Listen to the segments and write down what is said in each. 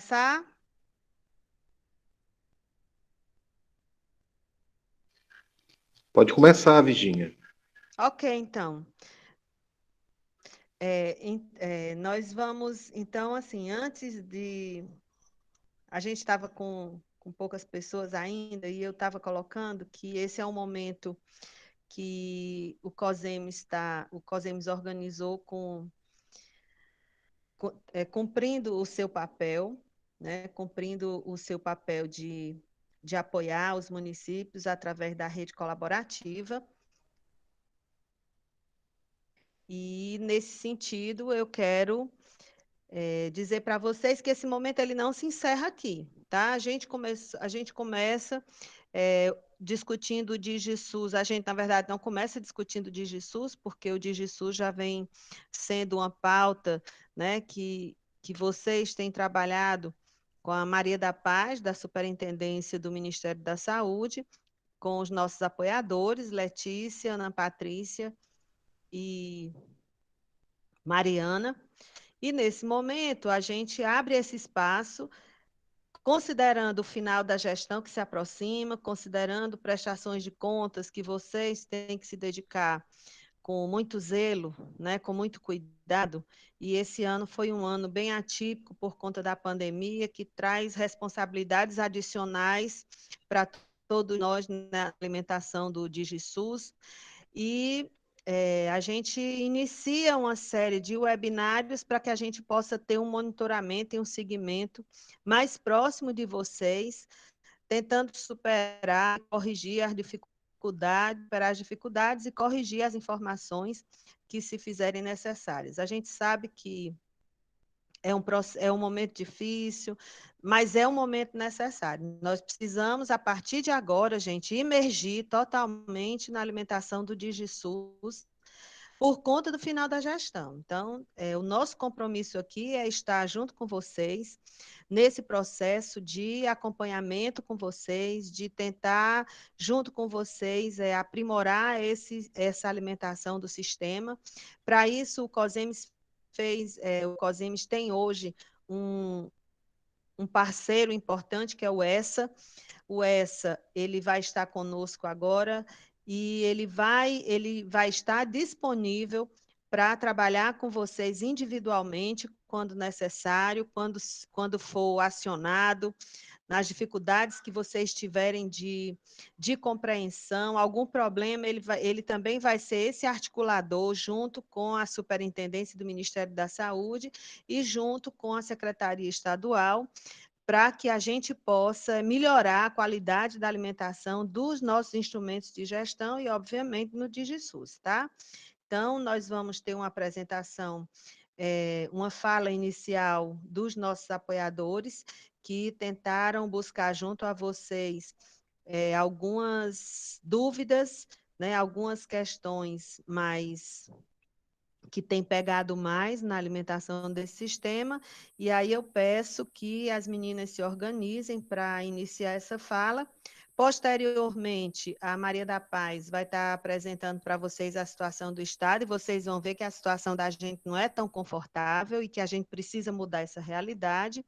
começar? Pode começar, Virginia. Ok, então. Nós vamos, então, assim, antes de... A gente estava com poucas pessoas ainda, e eu estava colocando que esse é um momento que o COSEMES organizou cumprindo o seu papel, né, cumprindo o seu papel de apoiar os municípios através da rede colaborativa. E, nesse sentido, eu quero dizer para vocês que esse momento ele não se encerra aqui, tá? A gente começa discutindo o DigiSUS. A gente, na verdade, não começa discutindo o DigiSUS, porque o DigiSUS já vem sendo uma pauta, né, que vocês têm trabalhado com a Maria da Paz, da Superintendência do Ministério da Saúde, com os nossos apoiadores, Letícia, Ana Patrícia e Mariana. E, nesse momento, a gente abre esse espaço, considerando o final da gestão que se aproxima, considerando prestações de contas que vocês têm que se dedicar com muito zelo, né, com muito cuidado. E esse ano foi um ano bem atípico por conta da pandemia, que traz responsabilidades adicionais para todos nós na alimentação do DigiSUS. E a gente inicia uma série de webinários para que a gente possa ter um monitoramento e um segmento mais próximo de vocês, tentando superar, corrigir as dificuldades, superar as dificuldades e corrigir as informações que se fizerem necessárias. A gente sabe que é um momento difícil, mas é um momento necessário. Nós precisamos, a partir de agora, gente, imergir totalmente na alimentação do DigiSUS por conta do final da gestão. Então, o nosso compromisso aqui é estar junto com vocês nesse processo de acompanhamento com vocês, de tentar, junto com vocês, aprimorar essa alimentação do sistema. Para isso, o COSEMES tem hoje um, um parceiro importante, que é o ESSA. O ESSA, ele vai estar conosco agora e ele vai estar disponível para trabalhar com vocês individualmente, quando necessário, quando for acionado, nas dificuldades que vocês tiverem de compreensão, algum problema, ele também vai ser esse articulador junto com a Superintendência do Ministério da Saúde e junto com a Secretaria Estadual, para que a gente possa melhorar a qualidade da alimentação dos nossos instrumentos de gestão e, obviamente, no DigiSUS, tá? Então, nós vamos ter uma apresentação, uma fala inicial dos nossos apoiadores, que tentaram buscar junto a vocês algumas dúvidas, né, algumas questões mais que tem pegado mais na alimentação desse sistema, e aí eu peço que as meninas se organizem para iniciar essa fala. Posteriormente, a Maria da Paz vai estar apresentando para vocês a situação do Estado, e vocês vão ver que a situação da gente não é tão confortável e que a gente precisa mudar essa realidade,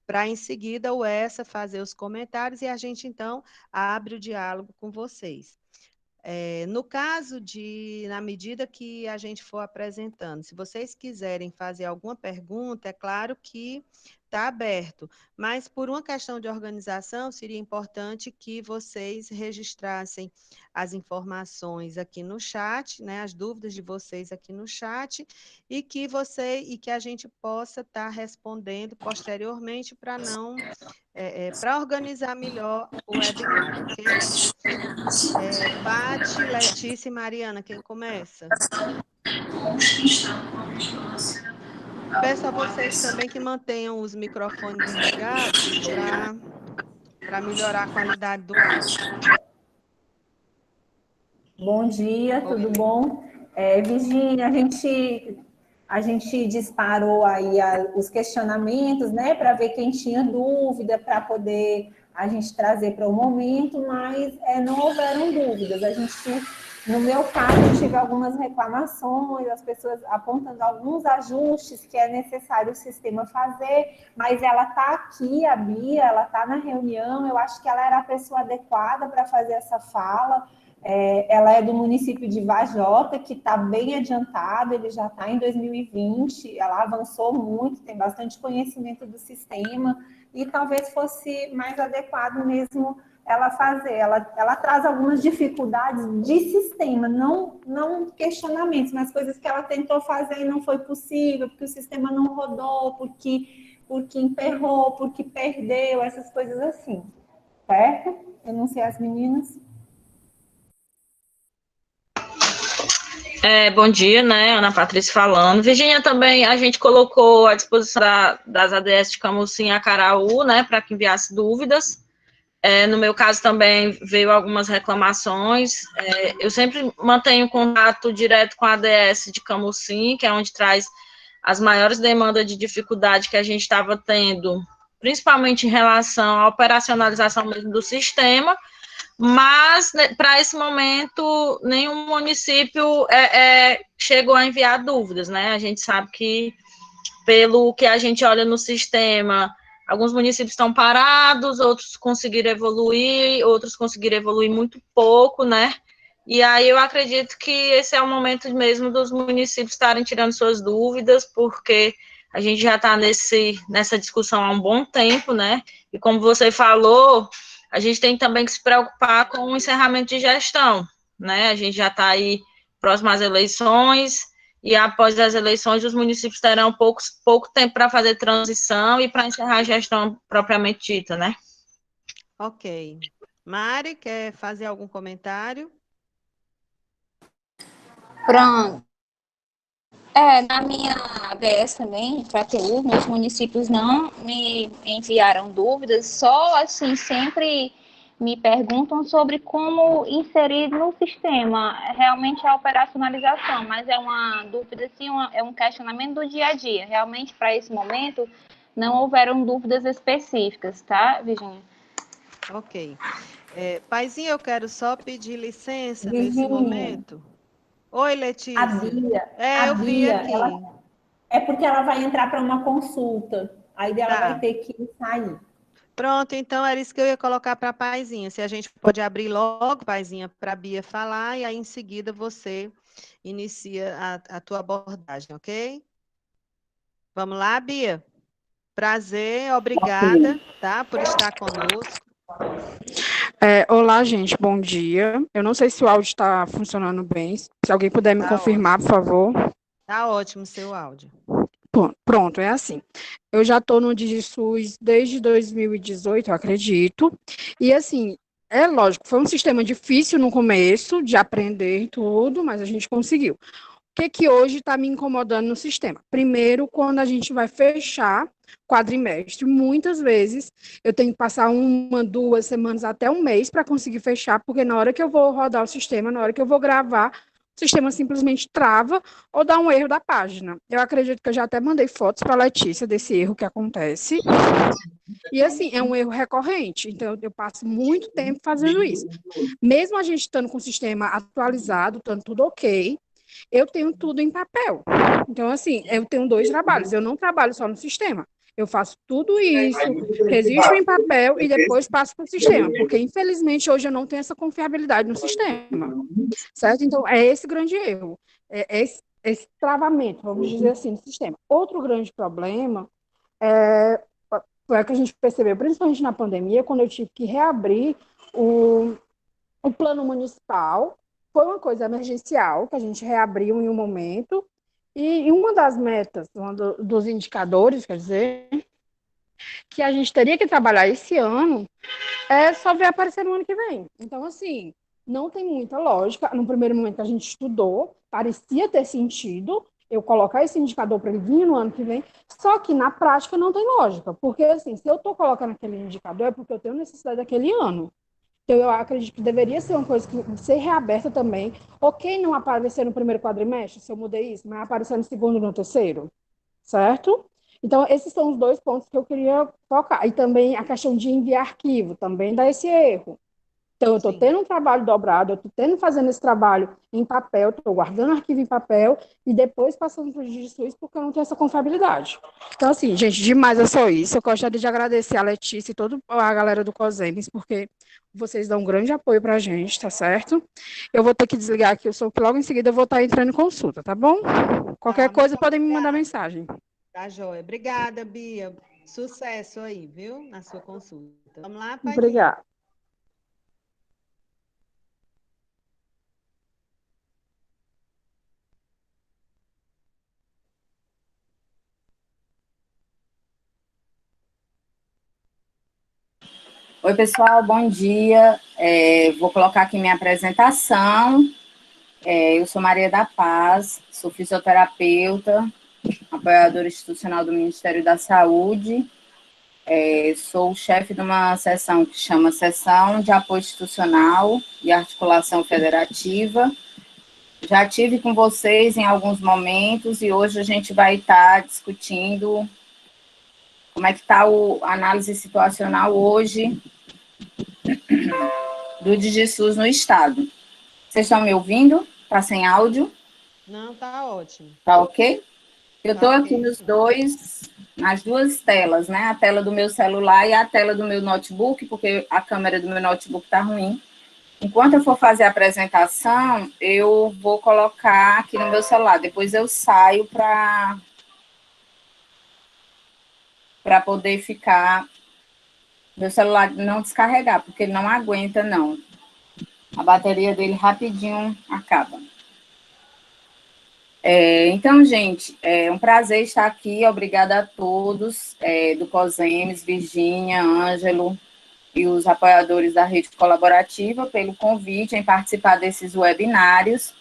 para em seguida o Essa fazer os comentários e a gente, então, abre o diálogo com vocês. No caso na medida que a gente for apresentando, se vocês quiserem fazer alguma pergunta, é claro que está aberto, mas por uma questão de organização, seria importante que vocês registrassem as informações aqui no chat, né, as dúvidas de vocês aqui no chat, e que a gente possa estar respondendo posteriormente para não, para organizar melhor o webinar, ok? Pati, Letícia e Mariana, quem começa? Peço a vocês também que mantenham os microfones ligados para melhorar a qualidade do áudio. Bom dia, tudo bom? Virginia, a gente disparou aí os questionamentos, né, para ver quem tinha dúvida, para poder a gente trazer para o momento, mas não houveram dúvidas. A gente No meu caso, eu tive algumas reclamações, as pessoas apontando alguns ajustes que é necessário o sistema fazer, mas ela está aqui, a Bia, ela está na reunião, eu acho que ela era a pessoa adequada para fazer essa fala. Ela é do município de Vajota, que está bem adiantado, ele já está em 2020, ela avançou muito, tem bastante conhecimento do sistema, e talvez fosse mais adequado mesmo ela fazer. Ela traz algumas dificuldades de sistema, não questionamentos, mas coisas que ela tentou fazer e não foi possível, porque o sistema não rodou, porque emperrou, porque perdeu, essas coisas assim, certo? Eu não sei as meninas. Bom dia, né? Ana Patrícia falando. Virginia, também a gente colocou à disposição das ADS de Camusim e Acaraú, né, para que enviasse dúvidas. No meu caso também veio algumas reclamações. Eu sempre mantenho contato direto com a ADS de Camusim, que é onde traz as maiores demandas de dificuldade que a gente estava tendo, principalmente em relação à operacionalização mesmo do sistema. Mas, né, para esse momento, nenhum município chegou a enviar dúvidas, né? A gente sabe que, pelo que a gente olha no sistema, alguns municípios estão parados, outros conseguiram evoluir muito pouco, né? E aí eu acredito que esse é o momento mesmo dos municípios estarem tirando suas dúvidas, porque a gente já está nessa discussão há um bom tempo, né? E como você falou, a gente tem também que se preocupar com o encerramento de gestão, né? A gente já está aí próximo às eleições, e após as eleições os municípios terão pouco tempo para fazer transição e para encerrar a gestão propriamente dita, né? Ok. Mari, quer fazer algum comentário? Pronto. Na minha ABS também, FATU, meus municípios não me enviaram dúvidas, só assim, sempre me perguntam sobre como inserir no sistema realmente a operacionalização, mas é uma dúvida, assim, é um questionamento do dia a dia. Realmente, para esse momento, não houveram dúvidas específicas, tá, Virginia? Ok. Paizinho, eu quero só pedir licença nesse Virginia, momento. Oi, a Letícia. Bia, a Eu vi Bia, aqui. é porque ela vai entrar para uma consulta, aí ela vai Tá. ter que sair. Pronto, então era isso que eu ia colocar para a Paizinha. Se a gente pode abrir logo, Paizinha, para a Bia falar, e aí em seguida você inicia a tua abordagem, ok? Vamos lá, Bia? Prazer, obrigada, tá, por estar conosco. Olá, gente, bom dia. Eu não sei se o áudio está funcionando bem. Se alguém puder me Tá confirmar, ótimo. por favor. Tá ótimo seu áudio. Pronto, é assim. Eu já estou no DigiSUS desde 2018, eu acredito. E, assim, é lógico, foi um sistema difícil no começo de aprender e tudo, mas a gente conseguiu. Que hoje está me incomodando no sistema? Primeiro, quando a gente vai fechar quadrimestre, muitas vezes eu tenho que passar 1, 2 semanas, até um mês para conseguir fechar, porque na hora que eu vou rodar o sistema, na hora que eu vou gravar, o sistema simplesmente trava ou dá um erro da página. Eu acredito que eu já até mandei fotos para a Letícia desse erro que acontece. E assim, é um erro recorrente, então eu passo muito tempo fazendo isso. Mesmo a gente estando com o sistema atualizado, estando tudo ok, eu tenho tudo em papel. Então, assim, eu tenho 2 trabalhos. Eu não trabalho só no sistema. Eu faço tudo isso, registro em papel e depois passo para o sistema, porque, infelizmente, hoje eu não tenho essa confiabilidade no sistema, certo? Então, é esse grande erro, esse travamento, vamos dizer assim, no sistema. Outro grande problema foi o que a gente percebeu, principalmente na pandemia, quando eu tive que reabrir o plano municipal. Foi uma coisa emergencial, que a gente reabriu em um momento, e uma das metas, dos indicadores, quer dizer, que a gente teria que trabalhar esse ano, só vai aparecer no ano que vem. Então, assim, não tem muita lógica. No primeiro momento a gente estudou, parecia ter sentido eu colocar esse indicador para ele vir no ano que vem, só que na prática não tem lógica, porque, assim, se eu estou colocando aquele indicador, é porque eu tenho necessidade daquele ano. Então, eu acredito que deveria ser uma coisa que ser reaberta também. Ok, não aparecer no primeiro quadrimestre, se eu mudei isso, mas aparecer no segundo e no terceiro, certo? Então, esses são os 2 pontos que eu queria focar. E também a questão de enviar arquivo, também dá esse erro. Então, eu estou Sim. tendo um trabalho dobrado, eu estou fazendo esse trabalho em papel, estou guardando arquivo em papel e depois passando para o DigiSUS porque eu não tenho essa confiabilidade. Então, assim, gente, demais é só isso. Eu gostaria de agradecer a Letícia e toda a galera do COSEMES, porque vocês dão um grande apoio para a gente, tá certo? Eu vou ter que desligar aqui o som, que logo em seguida eu vou estar entrando em consulta, tá bom? Qualquer Tá, muito coisa podem me mandar obrigada. mensagem. Tá, joia. Obrigada, Bia. Sucesso aí, viu? Na sua consulta. Vamos lá, Paizinho. Obrigada. Oi, pessoal, bom dia. Vou colocar aqui minha apresentação. Eu sou Maria da Paz, sou fisioterapeuta, apoiadora institucional do Ministério da Saúde. Sou chefe de uma seção que chama Seção de Apoio Institucional e Articulação Federativa. Já tive com vocês em alguns momentos e hoje a gente vai estar discutindo como é que está a análise situacional hoje do DigiSUS no Estado. Vocês estão me ouvindo? Está sem áudio? Não, tá ótimo. Tá ok? Eu Tá estou aqui ok, sim. nas duas telas, né? A tela do meu celular e a tela do meu notebook, porque a câmera do meu notebook está ruim. Enquanto eu for fazer a apresentação, eu vou colocar aqui no meu celular. Depois eu saio para poder ficar... Meu celular não descarregar, porque ele não aguenta, não. A bateria dele rapidinho acaba. Então, gente, é um prazer estar aqui. Obrigada a todos do COSEMES, Virgínia, Ângelo e os apoiadores da rede colaborativa pelo convite em participar desses webinários.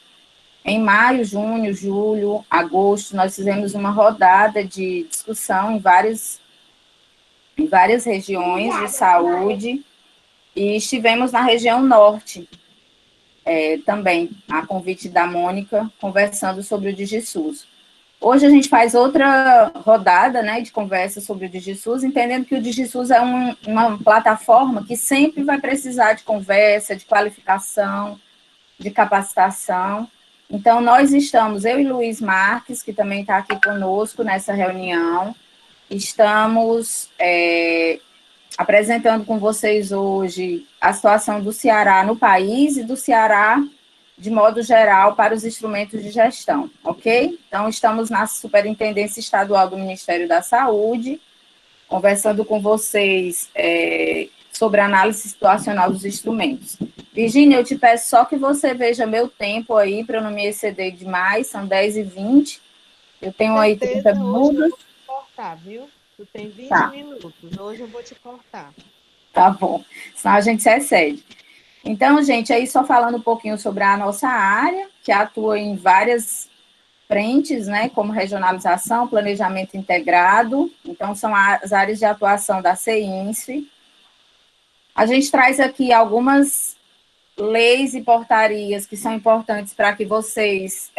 Em maio, junho, julho, agosto, nós fizemos uma rodada de discussão em várias regiões de saúde e estivemos na região norte, também, a convite da Mônica, conversando sobre o DigiSUS. Hoje a gente faz outra rodada, né, de conversa sobre o DigiSUS, entendendo que o DigiSUS é uma plataforma que sempre vai precisar de conversa, de qualificação, de capacitação. Então, nós estamos, eu e Luiz Marques, que também está aqui conosco nessa reunião, estamos apresentando com vocês hoje a situação do Ceará no país e do Ceará de modo geral para os instrumentos de gestão, ok? Então, estamos na Superintendência Estadual do Ministério da Saúde, conversando com vocês sobre a análise situacional dos instrumentos. Virgínia, eu te peço só que você veja meu tempo aí, para eu não me exceder demais, são 10h20, eu tenho aí 30 Certeza, hoje eu minutos. vou te cortar, viu? Tu tem 20 Tá. minutos, hoje eu vou te cortar. Tá bom, senão a gente se excede. Então, gente, aí só falando um pouquinho sobre a nossa área, que atua em várias frentes, né, como regionalização, planejamento integrado, então são as áreas de atuação da CEINSF. A gente traz aqui algumas leis e portarias que são importantes para que vocês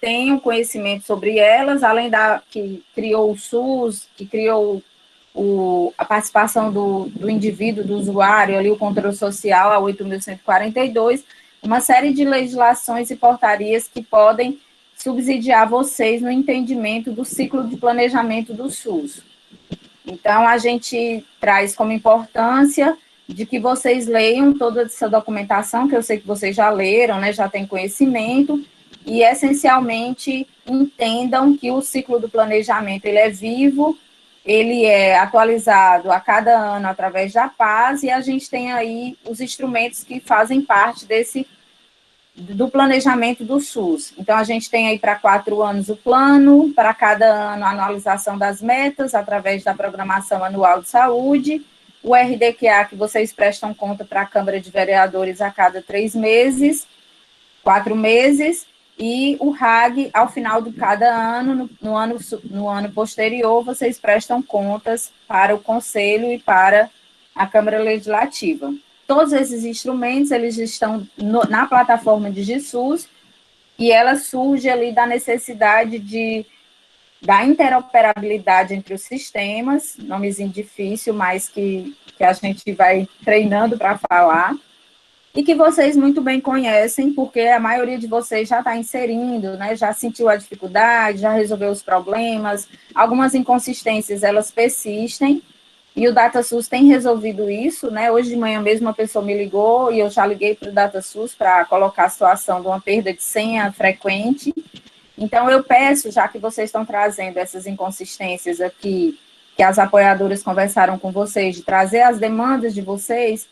tenham conhecimento sobre elas, além da que criou o SUS, que criou a participação do indivíduo, do usuário, ali o controle social, a 8.142, uma série de legislações e portarias que podem subsidiar vocês no entendimento do ciclo de planejamento do SUS. Então, a gente traz como importância de que vocês leiam toda essa documentação, que eu sei que vocês já leram, né, já têm conhecimento, e, essencialmente, entendam que o ciclo do planejamento ele é vivo, ele é atualizado a cada ano através da PAS, e a gente tem aí os instrumentos que fazem parte do planejamento do SUS. Então, a gente tem aí para 4 anos o plano, para cada ano a anualização das metas, através da programação anual de saúde, o RDQA, que vocês prestam conta para a Câmara de Vereadores a cada 3 meses, 4 meses, e o RAG, ao final de cada ano, no ano posterior, vocês prestam contas para o Conselho e para a Câmara Legislativa. Todos esses instrumentos, eles estão na plataforma de DigiSUS, e ela surge ali da necessidade da interoperabilidade entre os sistemas, nomezinho difícil, mas que a gente vai treinando para falar. e que vocês muito bem conhecem, porque a maioria de vocês já está inserindo, né, já sentiu a dificuldade, já resolveu os problemas, algumas inconsistências, elas persistem, e o DataSUS tem resolvido isso, né, hoje de manhã mesmo uma pessoa me ligou, e eu já liguei para o DataSUS para colocar a situação de uma perda de senha frequente. Então, eu peço, já que vocês estão trazendo essas inconsistências aqui, que as apoiadoras conversaram com vocês, de trazer as demandas de vocês,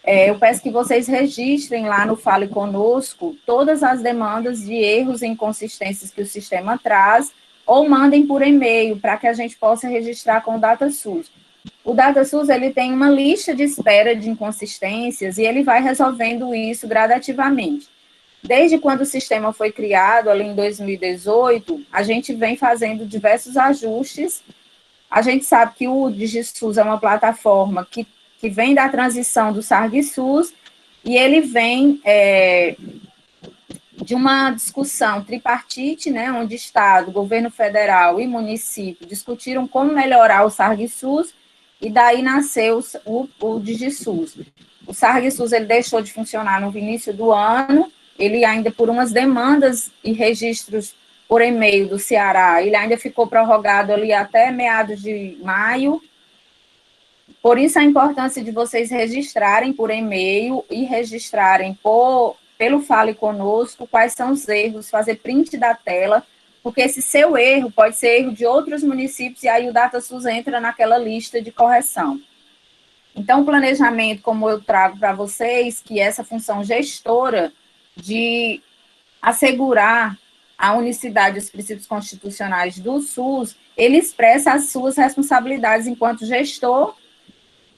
eu peço que vocês registrem lá no Fale Conosco todas as demandas de erros e inconsistências que o sistema traz, ou mandem por e-mail, para que a gente possa registrar com o DataSUS. O DataSUS, ele tem uma lista de espera de inconsistências, e ele vai resolvendo isso gradativamente. Desde quando o sistema foi criado, ali em 2018, a gente vem fazendo diversos ajustes. A gente sabe que o DigiSUS é uma plataforma que vem da transição do SARG-SUS, e ele vem de uma discussão tripartite, né, onde Estado, governo federal e município discutiram como melhorar o SARG-SUS, e daí nasceu o DigiSUS. O SARG-SUS, ele deixou de funcionar no início do ano, ele ainda por umas demandas e registros por e-mail do Ceará, ele ainda ficou prorrogado ali até meados de maio. Por isso a importância de vocês registrarem por e-mail e registrarem pelo Fale Conosco quais são os erros, fazer print da tela, porque esse seu erro pode ser erro de outros municípios, e aí o DataSUS entra naquela lista de correção. Então, o planejamento, como eu trago para vocês, que essa função gestora de assegurar a unicidade dos princípios constitucionais do SUS, ele expressa as suas responsabilidades enquanto gestor,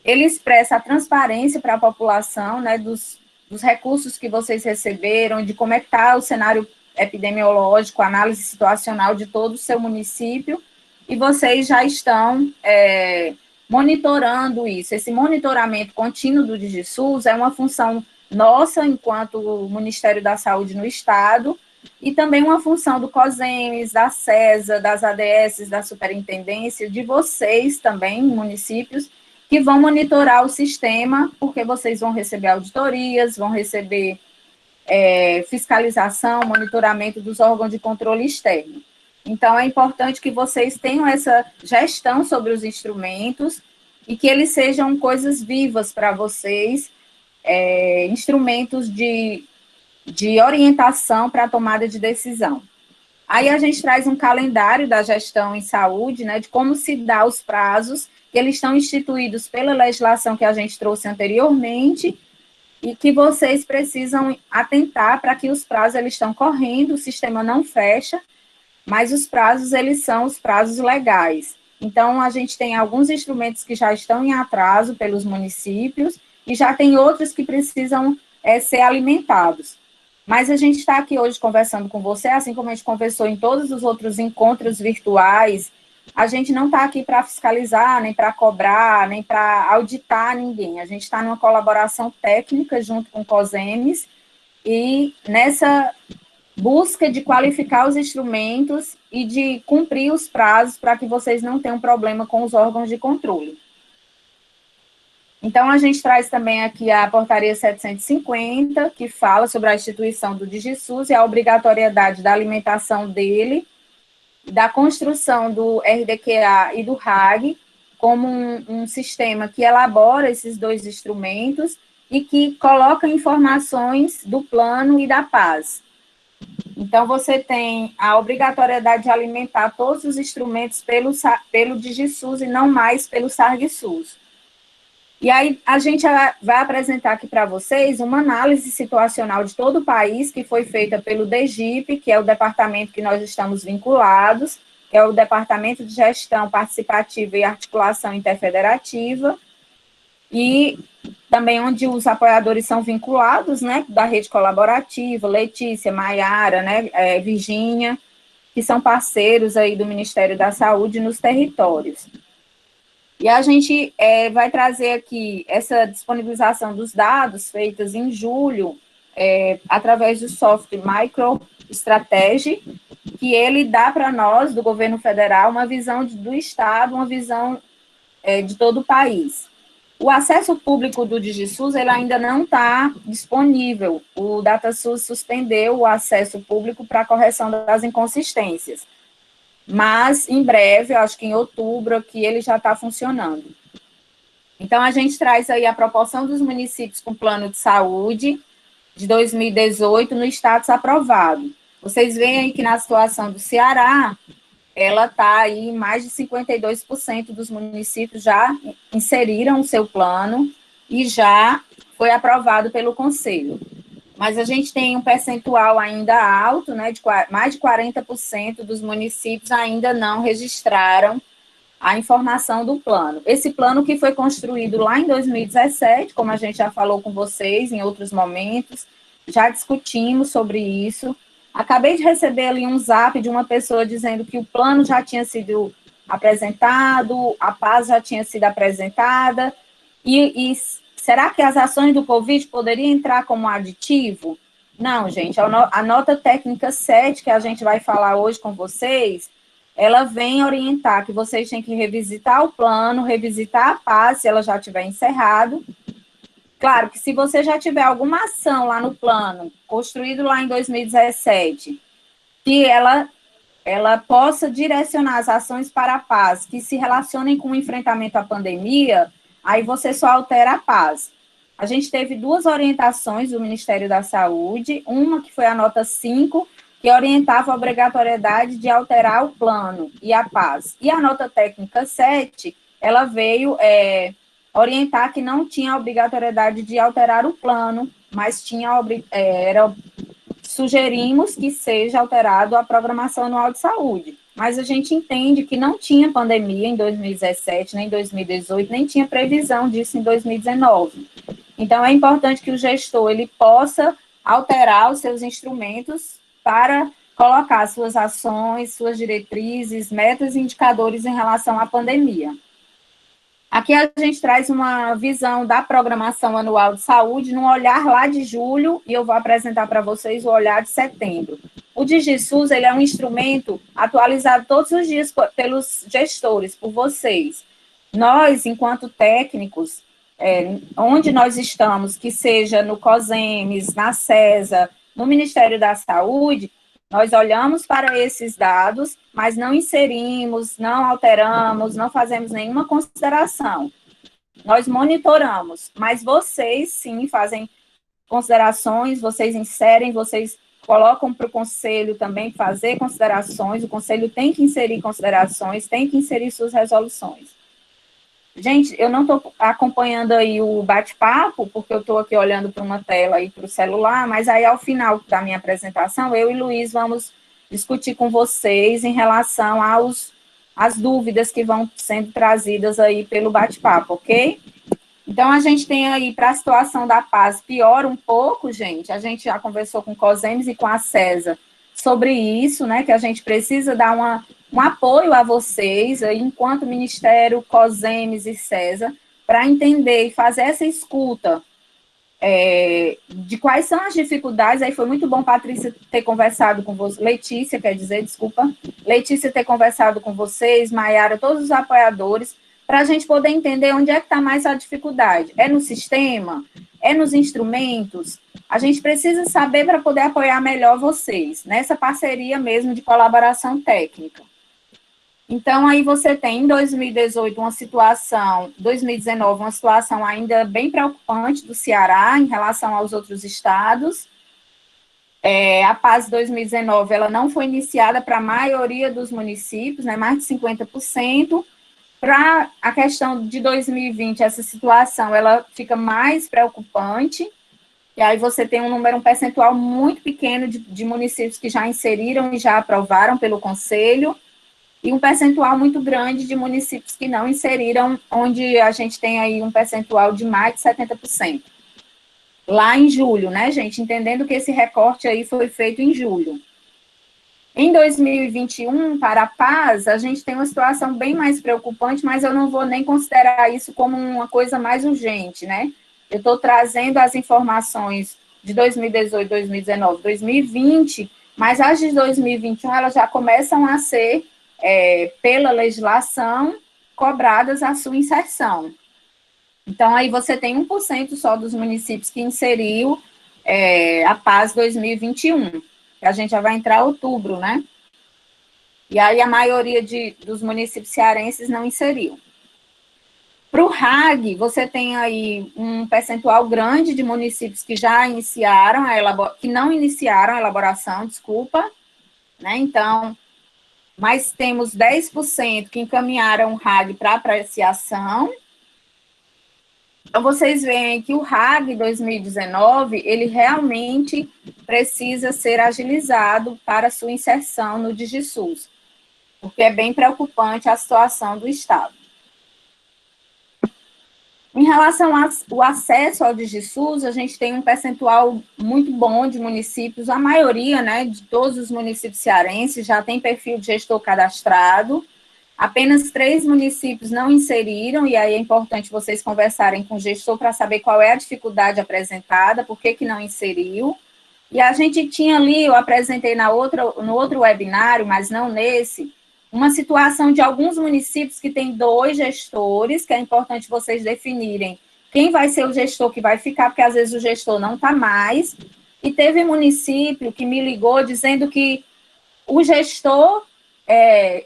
ele expressa a transparência para a população, né, dos recursos que vocês receberam, de como é que está o cenário epidemiológico, análise situacional de todo o seu município, e vocês já estão monitorando isso. Esse monitoramento contínuo do DigiSUS é uma função nossa, enquanto Ministério da Saúde no Estado, e também uma função do COSEMES, da CESA, das ADS, da Superintendência, de vocês também, municípios, que vão monitorar o sistema, porque vocês vão receber auditorias, vão receber fiscalização, monitoramento dos órgãos de controle externo. Então, é importante que vocês tenham essa gestão sobre os instrumentos e que eles sejam coisas vivas para vocês, instrumentos de orientação para a tomada de decisão. Aí a gente traz um calendário da gestão em saúde, né, de como se dá os prazos, que eles estão instituídos pela legislação que a gente trouxe anteriormente, e que vocês precisam atentar para que os prazos eles estão correndo, o sistema não fecha, mas os prazos, eles são os prazos legais. Então, a gente tem alguns instrumentos que já estão em atraso pelos municípios, e já tem outros que precisam ser alimentados. Mas a gente está aqui hoje conversando com você, assim como a gente conversou em todos os outros encontros virtuais, a gente não está aqui para fiscalizar, nem para cobrar, nem para auditar ninguém. A gente está numa colaboração técnica junto com o COSEMES, e nessa busca de qualificar os instrumentos e de cumprir os prazos para que vocês não tenham problema com os órgãos de controle. Então, a gente traz também aqui a portaria 750, que fala sobre a instituição do DigiSUS e a obrigatoriedade da alimentação dele, da construção do RDQA e do RAG, como um sistema que elabora esses dois instrumentos e que coloca informações do plano e da paz. Então, você tem a obrigatoriedade de alimentar todos os instrumentos pelo DigiSUS e não mais pelo SARG-SUS. E aí, a gente vai apresentar aqui para vocês uma análise situacional de todo o país, que foi feita pelo DGIP, que é o departamento que nós estamos vinculados, que é o Departamento de Gestão Participativa e Articulação Interfederativa, e também onde os apoiadores são vinculados, né, da rede colaborativa, Letícia, Maiara, né, Virgínia, que são parceiros aí do Ministério da Saúde nos territórios. E a gente vai trazer aqui essa disponibilização dos dados feitas em julho, através do software MicroStrategy, que ele dá para nós, do governo federal, uma visão do Estado, uma visão de todo o país. O acesso público do DigiSUS, ele ainda não está disponível. O DataSUS suspendeu o acesso público para a correção das inconsistências. Mas, em breve, eu acho que em outubro, aqui ele já está funcionando. Então, a gente traz aí a proporção dos municípios com plano de saúde de 2018 no status aprovado. Vocês veem aí que na situação do Ceará, ela está aí, mais de 52% dos municípios já inseriram o seu plano e já foi aprovado pelo Conselho. Mas a gente tem um percentual ainda alto, né, de mais de 40% dos municípios ainda não registraram a informação do plano. Esse plano que foi construído lá em 2017, como a gente já falou com vocês em outros momentos, já discutimos sobre isso. Acabei de receber ali um zap de uma pessoa dizendo que o plano já tinha sido apresentado, a paz já tinha sido apresentada, e será que as ações do Covid poderiam entrar como aditivo? Não, gente, a nota técnica 7, que a gente vai falar hoje com vocês, ela vem orientar que vocês têm que revisitar o plano, revisitar a paz, se ela já tiver encerrado. Claro que se você já tiver alguma ação lá no plano, construído lá em 2017, que ela possa direcionar as ações para a paz, que se relacionem com o enfrentamento à pandemia, aí você só altera a paz. A gente teve 2 orientações do Ministério da Saúde, uma que foi a nota 5, que orientava a obrigatoriedade de alterar o plano e a paz. E a nota técnica 7, ela veio orientar que não tinha obrigatoriedade de alterar o plano, mas sugerimos que seja alterado a programação anual de saúde. Mas a gente entende que não tinha pandemia em 2017, nem em 2018, nem tinha previsão disso em 2019. Então, é importante que o gestor ele possa alterar os seus instrumentos para colocar suas ações, suas diretrizes, metas e indicadores em relação à pandemia. Aqui a gente traz uma visão da programação anual de saúde num olhar lá de julho, e eu vou apresentar para vocês o olhar de setembro. O DigiSUS, ele é um instrumento atualizado todos os dias pelos gestores, por vocês. Nós, enquanto técnicos, onde nós estamos, que seja no COSEMES, na CESA, no Ministério da Saúde, nós olhamos para esses dados, mas não inserimos, não alteramos, não fazemos nenhuma consideração. Nós monitoramos, mas vocês, sim, fazem considerações, vocês inserem, vocês colocam para o conselho também fazer considerações, o conselho tem que inserir considerações, tem que inserir suas resoluções. Gente, eu não estou acompanhando aí o bate-papo, porque eu estou aqui olhando para uma tela e para o celular, mas aí ao final da minha apresentação, eu e Luiz vamos discutir com vocês em relação às dúvidas que vão sendo trazidas aí pelo bate-papo, ok? Então, a gente tem aí, para a situação da paz, piora um pouco, gente, a gente já conversou com o COSEMES e com a CESA sobre isso, né, que a gente precisa dar um apoio a vocês, aí, enquanto Ministério, COSEMES e CESA, para entender e fazer essa escuta de quais são as dificuldades. Aí foi muito bom, Patrícia, ter conversado com vocês, Letícia ter conversado com vocês, Maiara, todos os apoiadores, para a gente poder entender onde é que está mais a dificuldade. É no sistema? É nos instrumentos? A gente precisa saber para poder apoiar melhor vocês, nessa parceria mesmo de colaboração técnica. Então, aí você tem, em 2018, 2019, uma situação ainda bem preocupante do Ceará em relação aos outros estados. A PAS 2019, ela não foi iniciada para a maioria dos municípios, né, mais de 50%. Para a questão de 2020, essa situação, ela fica mais preocupante, e aí você tem um percentual muito pequeno de municípios que já inseriram e já aprovaram pelo Conselho, e um percentual muito grande de municípios que não inseriram, onde a gente tem aí um percentual de mais de 70%. Lá em julho, né, gente? Entendendo que esse recorte aí foi feito em julho. Em 2021, para a paz, a gente tem uma situação bem mais preocupante, mas eu não vou nem considerar isso como uma coisa mais urgente, né? Eu estou trazendo as informações de 2018, 2019, 2020, mas as de 2021, elas já começam a ser, pela legislação, cobradas a sua inserção. Então, aí você tem 1% só dos municípios que inseriu a PAS 2021, que a gente já vai entrar em outubro, né? E aí a maioria dos municípios cearenses não inseriu. Para o RAG, você tem aí um percentual grande de municípios que já iniciaram que não iniciaram a elaboração, desculpa, né? Então, mas temos 10% que encaminharam o RAG para apreciação. Então, vocês veem que o RAG 2019, ele realmente precisa ser agilizado para sua inserção no DigiSUS, porque é bem preocupante a situação do Estado. Em relação ao acesso ao DigiSUS, a gente tem um percentual muito bom de municípios, a maioria, né, de todos os municípios cearenses já tem perfil de gestor cadastrado, apenas 3 municípios não inseriram, e aí é importante vocês conversarem com o gestor para saber qual é a dificuldade apresentada, por que não inseriu. E a gente tinha ali, eu apresentei no outro webinário, mas não nesse, uma situação de alguns municípios que tem 2 gestores, que é importante vocês definirem quem vai ser o gestor que vai ficar, porque às vezes o gestor não está mais, e teve município que me ligou dizendo que o gestor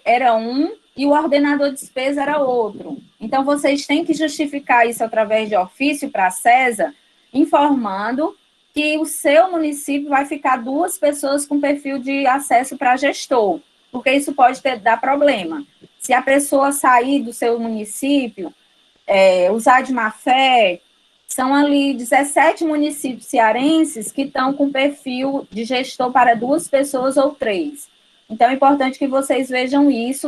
era um e o ordenador de despesa era outro. Então, vocês têm que justificar isso através de ofício para a CESA, informando que o seu município vai ficar 2 pessoas com perfil de acesso para gestor, porque isso pode dar problema. Se a pessoa sair do seu município, usar de má fé, são ali 17 municípios cearenses que estão com perfil de gestor para 2 pessoas ou 3. Então, é importante que vocês vejam isso,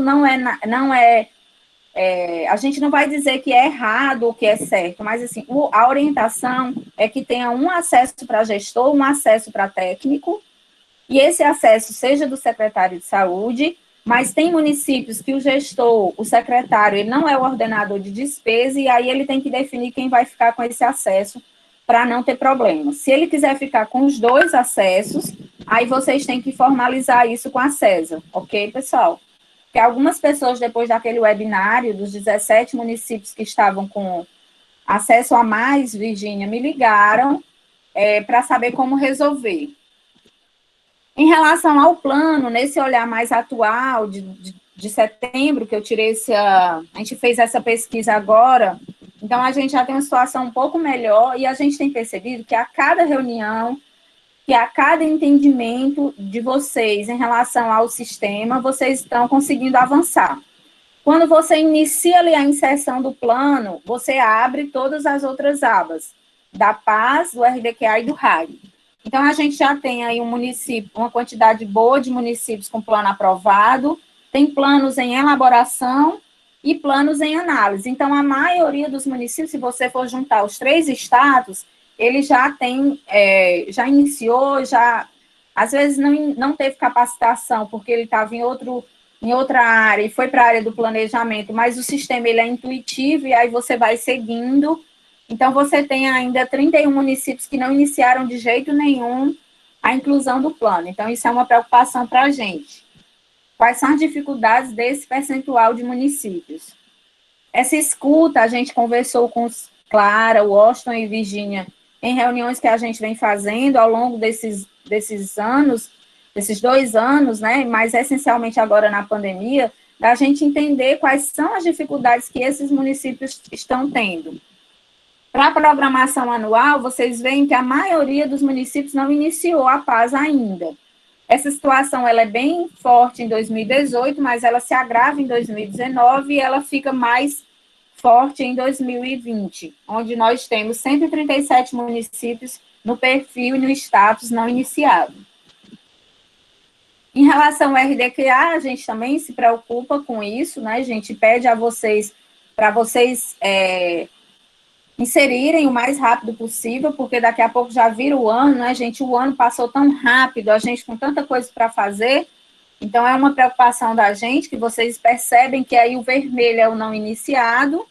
a gente não vai dizer que é errado ou que é certo, mas assim, a orientação é que tenha um acesso para gestor, um acesso para técnico, e esse acesso seja do secretário de saúde, mas tem municípios que o gestor, o secretário, ele não é o ordenador de despesa, e aí ele tem que definir quem vai ficar com esse acesso para não ter problema. Se ele quiser ficar com os 2 acessos, aí vocês têm que formalizar isso com a CESA, ok, pessoal? Porque algumas pessoas, depois daquele webinário, dos 17 municípios que estavam com acesso a mais, Virgínia, me ligaram para saber como resolver. Em relação ao plano, nesse olhar mais atual, de setembro, que eu tirei a gente fez essa pesquisa agora, então a gente já tem uma situação um pouco melhor, e a gente tem percebido que a cada reunião, que a cada entendimento de vocês em relação ao sistema, vocês estão conseguindo avançar. Quando você inicia ali a inserção do plano, você abre todas as outras abas, da PAS, do RDQA e do RAG. Então, a gente já tem aí uma quantidade boa de municípios com plano aprovado, tem planos em elaboração e planos em análise. Então, a maioria dos municípios, se você for juntar os 3 estados, ele já tem, já iniciou, às vezes não teve capacitação, porque ele estava em outra área e foi para a área do planejamento, mas o sistema ele é intuitivo e aí você vai seguindo. Então, você tem ainda 31 municípios que não iniciaram de jeito nenhum a inclusão do plano. Então, isso é uma preocupação para a gente. Quais são as dificuldades desse percentual de municípios? Essa escuta, a gente conversou com Clara, Washington e Virgínia, em reuniões que a gente vem fazendo ao longo desses anos, desses 2 anos, né, mas essencialmente agora na pandemia, da gente entender quais são as dificuldades que esses municípios estão tendo. Para a programação anual, vocês veem que a maioria dos municípios não iniciou a PAS ainda. Essa situação ela é bem forte em 2018, mas ela se agrava em 2019 e ela fica mais forte em 2020, onde nós temos 137 municípios no perfil e no status não iniciado. Em relação ao RDQA, a gente também se preocupa com isso, né? A gente pede a vocês, para vocês inserirem o mais rápido possível, porque daqui a pouco já vira o ano, né, gente? O ano passou tão rápido, a gente com tanta coisa para fazer, então é uma preocupação da gente, que vocês percebem que aí o vermelho é o não iniciado,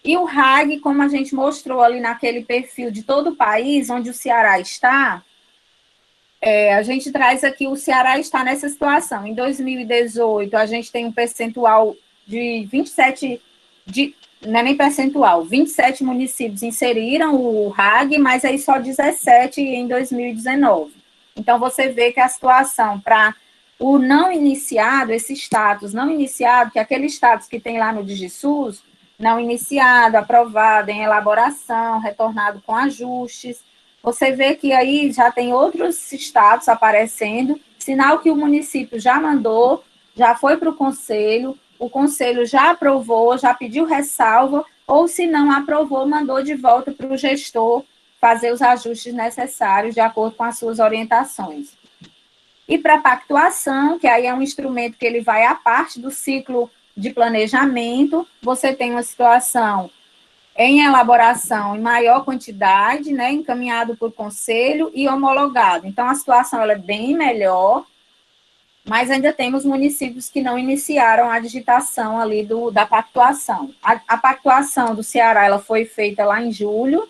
e o RAG, como a gente mostrou ali naquele perfil de todo o país, onde o Ceará está, a gente traz aqui, o Ceará está nessa situação. Em 2018, a gente tem um percentual de 27, não é nem percentual, 27 municípios inseriram o RAG, mas aí só 17 em 2019. Então, você vê que a situação para o não iniciado, esse status não iniciado, que é aquele status que tem lá no DigiSUS, não iniciado, aprovado, em elaboração, retornado com ajustes, você vê que aí já tem outros status aparecendo, sinal que o município já mandou, já foi para o conselho já aprovou, já pediu ressalva, ou se não aprovou, mandou de volta para o gestor fazer os ajustes necessários de acordo com as suas orientações. E para a pactuação, que aí é um instrumento que ele vai à parte do ciclo de planejamento, você tem uma situação em elaboração em maior quantidade, né, encaminhado por conselho e homologado. Então, a situação ela é bem melhor, mas ainda temos municípios que não iniciaram a digitação ali da pactuação. A pactuação do Ceará ela foi feita lá em julho,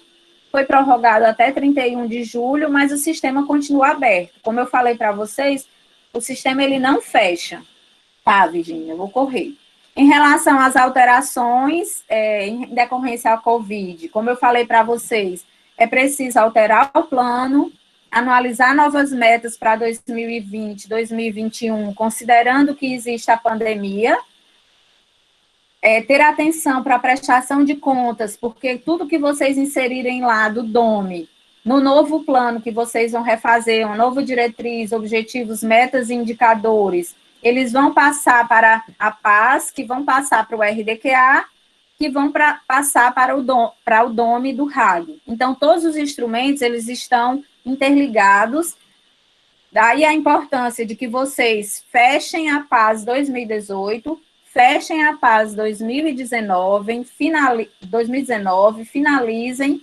foi prorrogado até 31 de julho, mas o sistema continua aberto. Como eu falei para vocês, o sistema ele não fecha. Tá, Virginia, eu vou correr. Em relação às alterações em decorrência à Covid, como eu falei para vocês, é preciso alterar o plano, anualizar novas metas para 2020, 2021, considerando que existe a pandemia, ter atenção para a prestação de contas, porque tudo que vocês inserirem lá do DOME, no novo plano que vocês vão refazer, uma nova diretriz, objetivos, metas e indicadores, eles vão passar para a PAS, que vão passar para o RDQA, que vão passar para o DOME do RAG. Então, todos os instrumentos, eles estão interligados. Daí a importância de que vocês fechem a PAS 2018, fechem a PAS 2019, finalizem,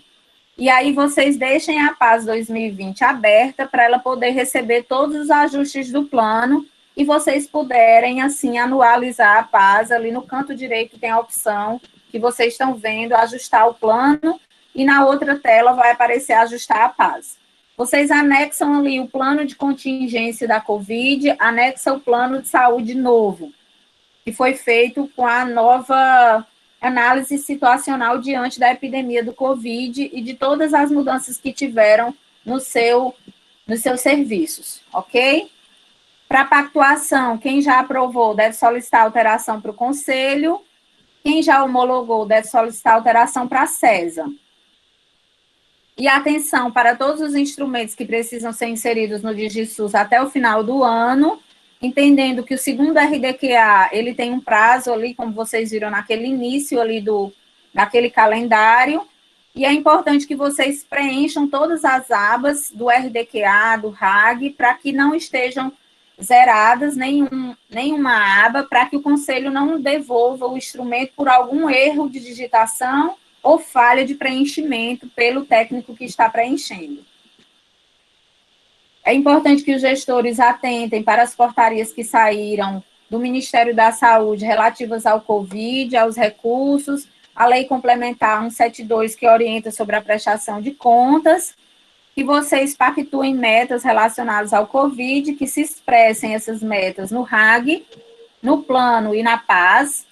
e aí vocês deixem a PAS 2020 aberta para ela poder receber todos os ajustes do plano e vocês puderem, assim, anualizar a PAS. Ali no canto direito tem a opção que vocês estão vendo, ajustar o plano, e na outra tela vai aparecer ajustar a PAS. Vocês anexam ali o plano de contingência da Covid, anexa o plano de saúde novo, que foi feito com a nova análise situacional diante da epidemia do Covid e de todas as mudanças que tiveram nos seus serviços, ok? Para pactuação, quem já aprovou deve solicitar alteração para o Conselho, quem já homologou deve solicitar alteração para a CESA. E atenção para todos os instrumentos que precisam ser inseridos no DigiSUS até o final do ano, entendendo que o segundo RDQA, ele tem um prazo ali, como vocês viram naquele início ali daquele calendário, e é importante que vocês preencham todas as abas do RDQA, do RAG, para que não estejam zeradas nenhuma aba, para que o Conselho não devolva o instrumento por algum erro de digitação ou falha de preenchimento pelo técnico que está preenchendo. É importante que os gestores atentem para as portarias que saíram do Ministério da Saúde relativas ao Covid, aos recursos, a Lei Complementar 172, que orienta sobre a prestação de contas, que vocês pactuem metas relacionadas ao Covid, que se expressem essas metas no RAG, no plano e na PAS,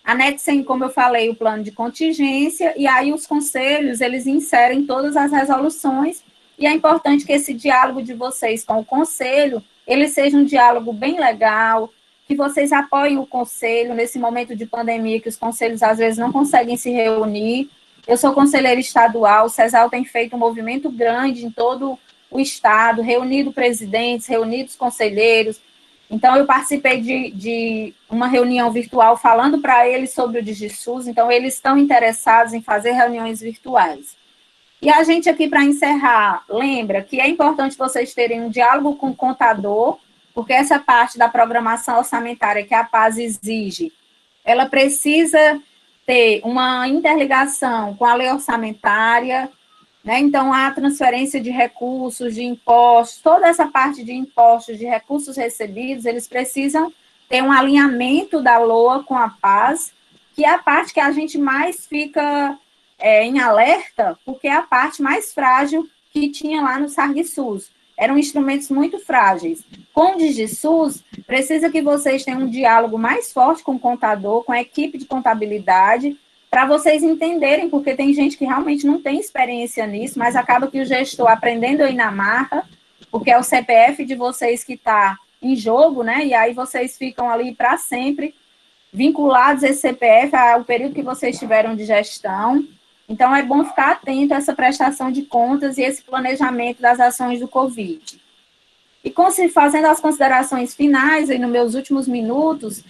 anexem, como eu falei, o plano de contingência, e aí os conselhos, eles inserem todas as resoluções. E é importante que esse diálogo de vocês com o conselho, ele seja um diálogo bem legal, que vocês apoiem o conselho nesse momento de pandemia, que os conselhos às vezes não conseguem se reunir. Eu sou conselheira estadual, o CESAL tem feito um movimento grande em todo o estado, reunido presidentes, reunidos conselheiros. Então, eu participei de uma reunião virtual falando para eles sobre o DigiSUS, então eles estão interessados em fazer reuniões virtuais. E a gente aqui, para encerrar, lembra que é importante vocês terem um diálogo com o contador, porque essa parte da programação orçamentária que a PAS exige, ela precisa ter uma interligação com a lei orçamentária, né? Então, a transferência de recursos, de impostos, toda essa parte de impostos, de recursos recebidos, eles precisam ter um alinhamento da LOA com a PAS, que é a parte que a gente mais fica em alerta, porque é a parte mais frágil que tinha lá no SARGSUS. Eram instrumentos muito frágeis. Com o DigiSUS, precisa que vocês tenham um diálogo mais forte com o contador, com a equipe de contabilidade, para vocês entenderem, porque tem gente que realmente não tem experiência nisso, mas acaba que o gestor aprendendo aí na marra, porque é o CPF de vocês que está em jogo, né? E aí vocês ficam ali para sempre vinculados a esse CPF ao período que vocês tiveram de gestão. Então, é bom ficar atento a essa prestação de contas e esse planejamento das ações do Covid. E fazendo as considerações finais, aí nos meus últimos minutos,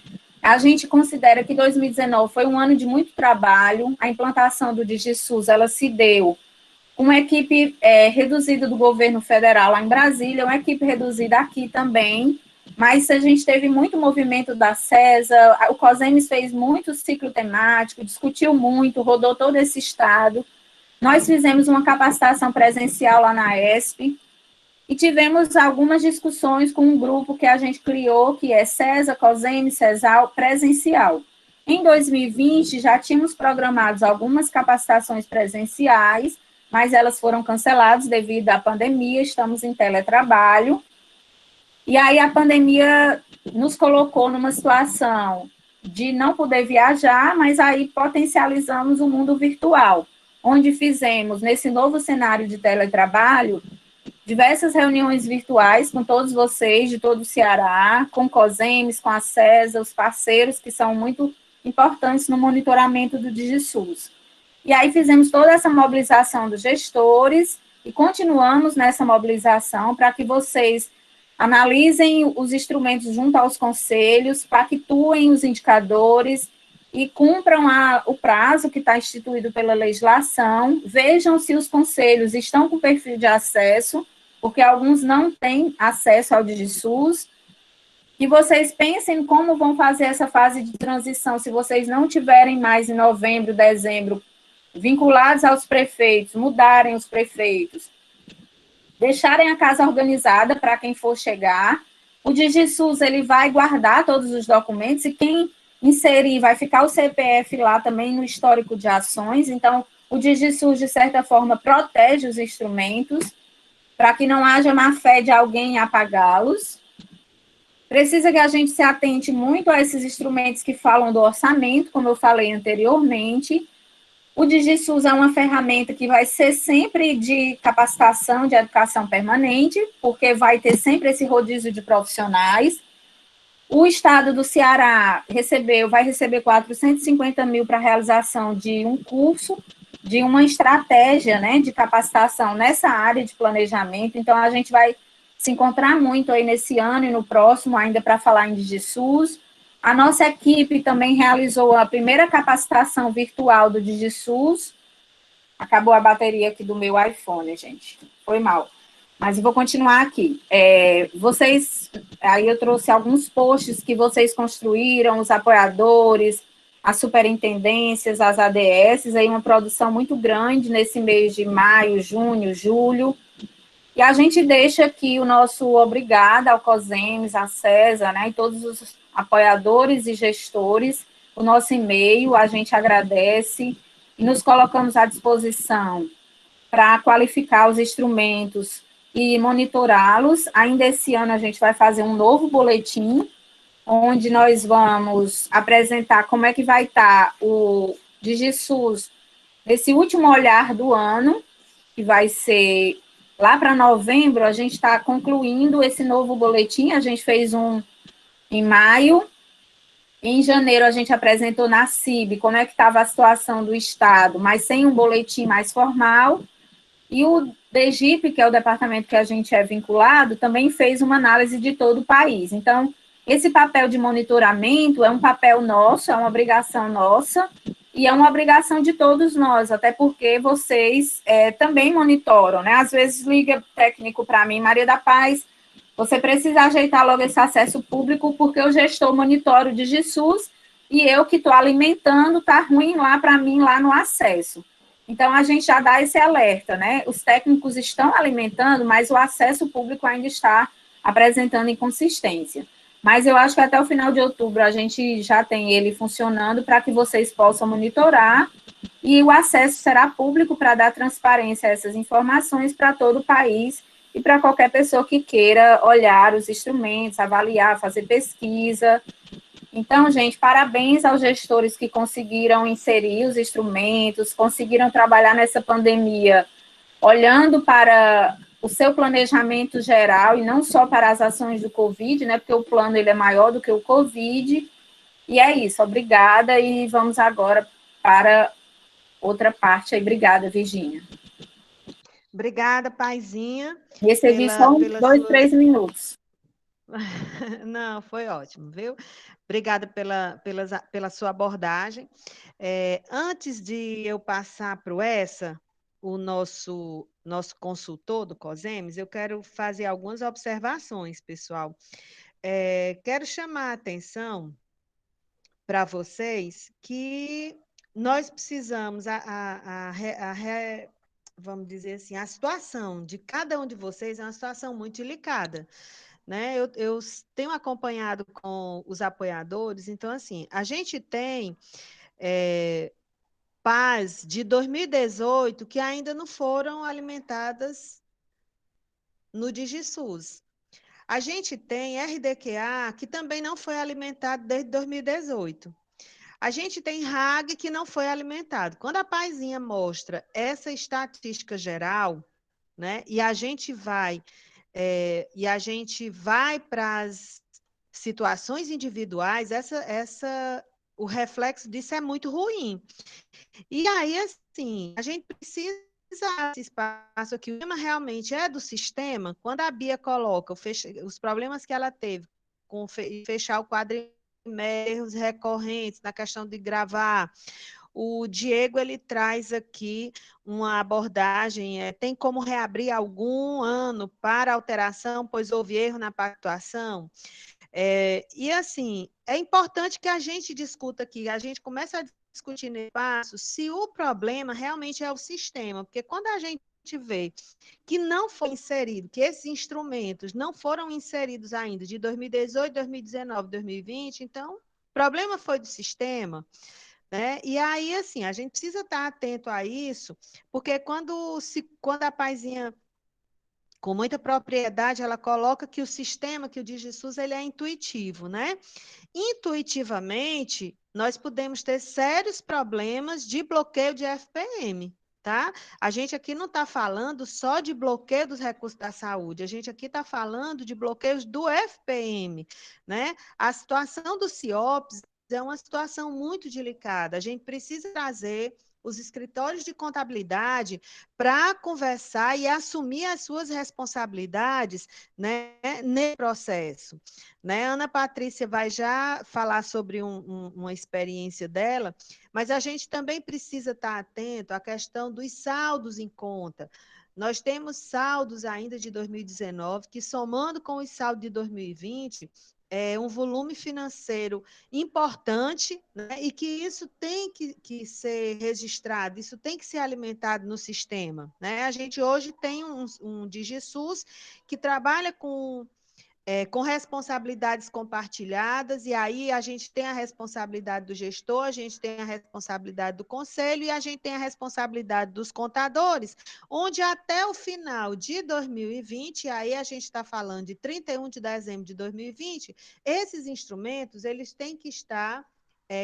a gente considera que 2019 foi um ano de muito trabalho, a implantação do DigiSUS, ela se deu com uma equipe reduzida do governo federal lá em Brasília, uma equipe reduzida aqui também, mas a gente teve muito movimento da CESA, o COSEMES fez muito ciclo temático, discutiu muito, rodou todo esse estado. Nós fizemos uma capacitação presencial lá na ESP e tivemos algumas discussões com um grupo que a gente criou, que é CESA, COSEMES, CESAL, presencial. Em 2020, já tínhamos programados algumas capacitações presenciais, mas elas foram canceladas devido à pandemia, estamos em teletrabalho. E aí a pandemia nos colocou numa situação de não poder viajar, mas aí potencializamos o mundo virtual, onde fizemos, nesse novo cenário de teletrabalho, diversas reuniões virtuais com todos vocês, de todo o Ceará, com COSEMES, com a CESA, os parceiros que são muito importantes no monitoramento do DigiSUS. E aí fizemos toda essa mobilização dos gestores e continuamos nessa mobilização para que vocês analisem os instrumentos junto aos conselhos, pactuem os indicadores e cumpram o prazo que está instituído pela legislação, vejam se os conselhos estão com perfil de acesso, porque alguns não têm acesso ao DigiSUS, que vocês pensem como vão fazer essa fase de transição, se vocês não tiverem mais em novembro, dezembro, vinculados aos prefeitos, mudarem os prefeitos, deixarem a casa organizada para quem for chegar. O DigiSUS, ele vai guardar todos os documentos e quem inserir vai ficar o CPF lá também no histórico de ações. Então, o DigiSUS, de certa forma, protege os instrumentos para que não haja má-fé de alguém em apagá-los. Precisa que a gente se atente muito a esses instrumentos que falam do orçamento, como eu falei anteriormente. O DigiSUS é uma ferramenta que vai ser sempre de capacitação, de educação permanente, porque vai ter sempre esse rodízio de profissionais. O estado do Ceará vai receber 450 mil para a realização de um curso, de uma estratégia, né, de capacitação nessa área de planejamento. Então, a gente vai se encontrar muito aí nesse ano e no próximo, ainda para falar em DigiSUS. A nossa equipe também realizou a primeira capacitação virtual do DigiSUS. Acabou a bateria aqui do meu iPhone, gente. Foi mal. Mas eu vou continuar aqui. Aí eu trouxe alguns posts que vocês construíram, os apoiadores, as superintendências, as ADSs, aí uma produção muito grande nesse mês de maio, junho, julho. E a gente deixa aqui o nosso obrigado ao COSEMES, à CESA, né, e todos os apoiadores e gestores, o nosso e-mail, a gente agradece e nos colocamos à disposição para qualificar os instrumentos e monitorá-los. Ainda esse ano a gente vai fazer um novo boletim, onde nós vamos apresentar como é que vai estar o DigiSUS nesse último olhar do ano, que vai ser lá para novembro. A gente está concluindo esse novo boletim, a gente fez um em maio. Em janeiro, a gente apresentou na CIB como é que estava a situação do Estado, mas sem um boletim mais formal. E o DEGIP, que é o departamento que a gente é vinculado, também fez uma análise de todo o país. Então, esse papel de monitoramento é um papel nosso, é uma obrigação nossa, e é uma obrigação de todos nós, até porque vocês também monitoram, né? Às vezes liga técnico para mim, Maria da Paz, você precisa ajeitar logo esse acesso público, porque o gestor monitora o DigiSUS e eu que estou alimentando, está ruim lá para mim, lá no acesso. Então, a gente já dá esse alerta, né? Os técnicos estão alimentando, mas o acesso público ainda está apresentando inconsistência. Mas eu acho que até o final de outubro a gente já tem ele funcionando para que vocês possam monitorar e o acesso será público para dar transparência a essas informações para todo o país e para qualquer pessoa que queira olhar os instrumentos, avaliar, fazer pesquisa. Então, gente, parabéns aos gestores que conseguiram inserir os instrumentos, conseguiram trabalhar nessa pandemia, olhando para o seu planejamento geral e não só para as ações do Covid, né? Porque o plano ele é maior do que o Covid. E é isso, obrigada. E vamos agora para outra parte aí. Obrigada, Virgínia. Obrigada, Paizinha. Recebi só uns 2, 3 minutos. Não, foi ótimo, viu? Obrigada pela sua abordagem. Antes de eu passar para o nosso consultor do COSEMES, eu quero fazer algumas observações, pessoal. Quero chamar a atenção para vocês que nós precisamos, vamos dizer assim, a situação de cada um de vocês é uma situação muito delicada, né? Eu tenho acompanhado com os apoiadores, então, assim, a gente tem PAs de 2018 que ainda não foram alimentadas no DigiSUS. A gente tem RDQA que também não foi alimentado desde 2018. A gente tem RAG que não foi alimentado. Quando a Paizinha mostra essa estatística geral, né, e a gente vai para as situações individuais, o reflexo disso é muito ruim. E aí, assim, a gente precisa esse espaço aqui. O tema realmente é do sistema. Quando a Bia coloca os problemas que ela teve com fechar o quadrimestre, erros recorrentes na questão de gravar, o Diego ele traz aqui uma abordagem, tem como reabrir algum ano para alteração, pois houve erro na pactuação? E assim, é importante que a gente discuta aqui, a gente comece a discutir nesse passo se o problema realmente é o sistema, porque quando a gente vê que não foi inserido, que esses instrumentos não foram inseridos ainda de 2018, 2019, 2020, então o problema foi do sistema, né? E aí, assim, a gente precisa estar atento a isso, porque quando a Paizinha, com muita propriedade, ela coloca que o sistema, que o DigiSUS, ele é intuitivo, né? Intuitivamente, nós podemos ter sérios problemas de bloqueio de FPM, tá? A gente aqui não está falando só de bloqueio dos recursos da saúde, a gente aqui está falando de bloqueios do FPM, né? A situação do CIOPS é uma situação muito delicada, a gente precisa trazer os escritórios de contabilidade para conversar e assumir as suas responsabilidades, né, nesse processo. Né? Ana Patrícia vai já falar sobre uma experiência dela, mas a gente também precisa estar atento à questão dos saldos em conta. Nós temos saldos ainda de 2019, que somando com os saldos de 2020, é um volume financeiro importante, né? E que isso tem que ser registrado, isso tem que ser alimentado no sistema. Né? A gente hoje tem um DigiSUS que trabalha com responsabilidades compartilhadas, e aí a gente tem a responsabilidade do gestor, a gente tem a responsabilidade do conselho e a gente tem a responsabilidade dos contadores, onde até o final de 2020, aí a gente está falando de 31 de dezembro de 2020, esses instrumentos eles têm que estar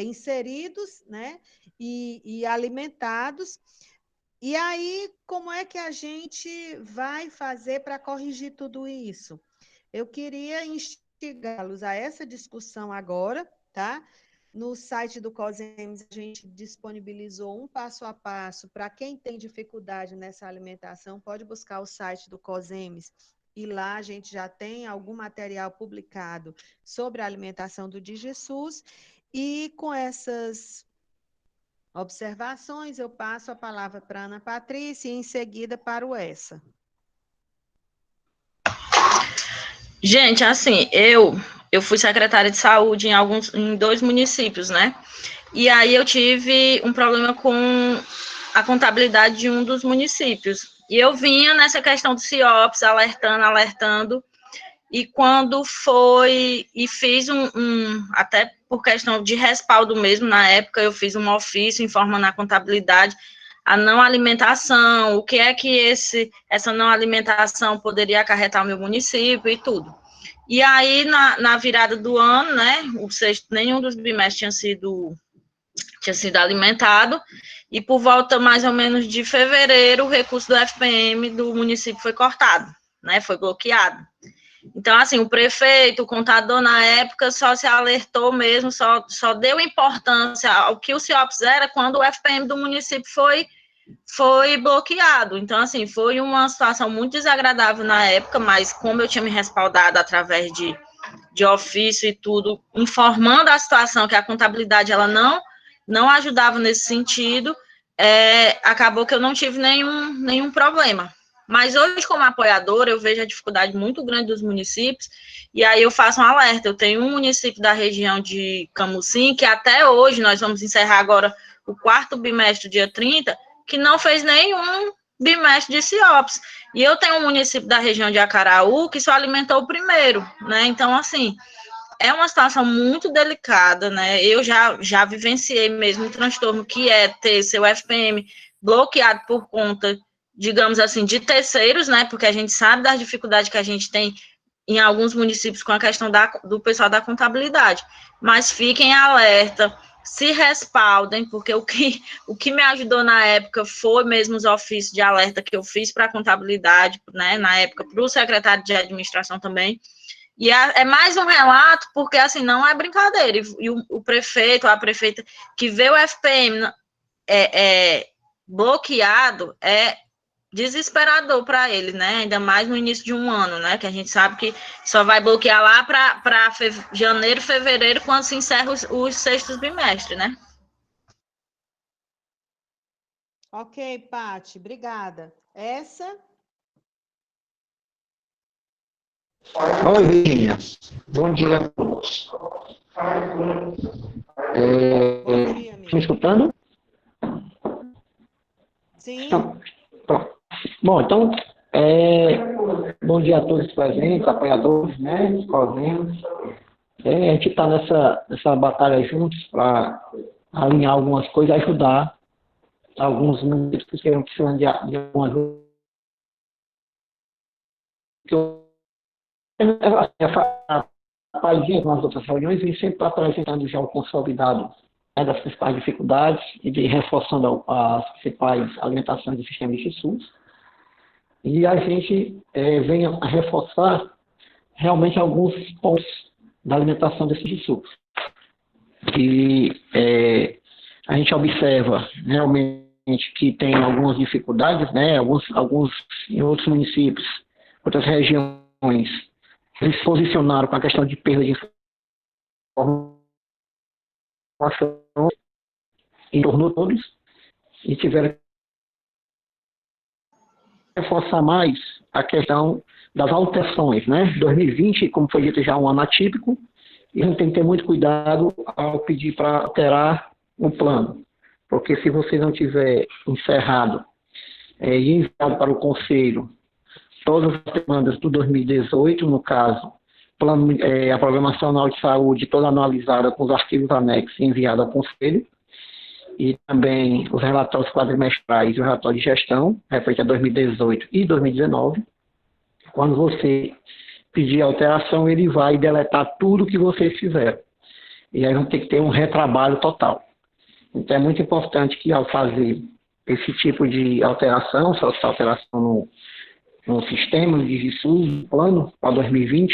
inseridos, né, e alimentados. E aí, como é que a gente vai fazer para corrigir tudo isso? Eu queria instigá-los a essa discussão agora, tá? No site do COSEMES, a gente disponibilizou um passo a passo para quem tem dificuldade nessa alimentação, pode buscar o site do COSEMES e lá a gente já tem algum material publicado sobre a alimentação do DigiSUS. E com essas observações, eu passo a palavra para a Ana Patrícia e em seguida para o Essa. Gente, assim, eu fui secretária de saúde em 2 municípios, né? E aí eu tive um problema com a contabilidade de um dos municípios. E eu vinha nessa questão do CIOPS, alertando, e quando foi, e fiz até por questão de respaldo mesmo, na época eu fiz um ofício informando a contabilidade a não alimentação, o que é que essa não alimentação poderia acarretar o meu município e tudo. E aí, na virada do ano, né, nenhum dos bimestres tinha sido alimentado, e por volta mais ou menos de fevereiro, o recurso do FPM do município foi cortado, né, foi bloqueado. Então, assim, o prefeito, o contador, na época, só se alertou mesmo, só deu importância ao que o CIOPS era quando o FPM do município foi bloqueado. Então, assim, foi uma situação muito desagradável na época, mas como eu tinha me respaldado através de ofício e tudo, informando a situação que a contabilidade ela não ajudava nesse sentido, acabou que eu não tive nenhum problema. Mas hoje, como apoiadora, eu vejo a dificuldade muito grande dos municípios, e aí eu faço um alerta. Eu tenho um município da região de Camusim, que até hoje, nós vamos encerrar agora o 4º bimestre, dia 30, que não fez nenhum bimestre de CIOPS. E eu tenho um município da região de Acaraú que só alimentou o primeiro, né? Então, assim, é uma situação muito delicada, né? Eu já vivenciei mesmo um transtorno que é ter seu FPM bloqueado por conta, digamos assim, de terceiros, né? Porque a gente sabe das dificuldades que a gente tem em alguns municípios com a questão do pessoal da contabilidade. Mas fiquem alerta, se respaldem, porque o que me ajudou na época foi mesmo os ofícios de alerta que eu fiz para a contabilidade, né? Na época, para o secretário de administração também. E é mais um relato, porque, assim, não é brincadeira. E o prefeito, a prefeita que vê o FPM bloqueado, é desesperador para ele, né? Ainda mais no início de um ano, né? Que a gente sabe que só vai bloquear lá para janeiro, fevereiro, quando se encerra os sextos bimestres, né? Ok, Pati, obrigada. Essa? Oi, Virginia. Bom dia a todos. Bom dia, Me amigo. escutando? Sim. Então, pronto. Bom, então, bom dia a todos presentes, apoiadores, né, cozinhos. A gente está nessa batalha juntos para alinhar algumas coisas, ajudar alguns municípios que estão precisando de alguma ajuda. A Paizinha, com as outras reuniões, vem sempre apresentando já o consolidado, né, das principais dificuldades e reforçando as principais alimentações do sistema de SUS. E a gente vem a reforçar realmente alguns pontos da alimentação desse SUS. E a gente observa realmente que tem algumas dificuldades, né, alguns em outros municípios, outras regiões, eles se posicionaram com a questão de perda de informação em torno de todos e tiveram que reforçar mais a questão das alterações, né? 2020, como foi dito, já é um ano atípico, e a gente tem que ter muito cuidado ao pedir para alterar o plano, porque se você não tiver encerrado e enviado para o Conselho todas as demandas do 2018, no caso, a Programação Anual de Saúde toda analisada com os arquivos anexos e enviada ao Conselho, e também os relatórios quadrimestrais e o relatório de gestão, referente a 2018 e 2019. Quando você pedir alteração, ele vai deletar tudo que vocês fizeram. E aí vão ter que ter um retrabalho total. Então é muito importante que ao fazer esse tipo de alteração, se essa alteração no sistema de SUS, no plano para 2020,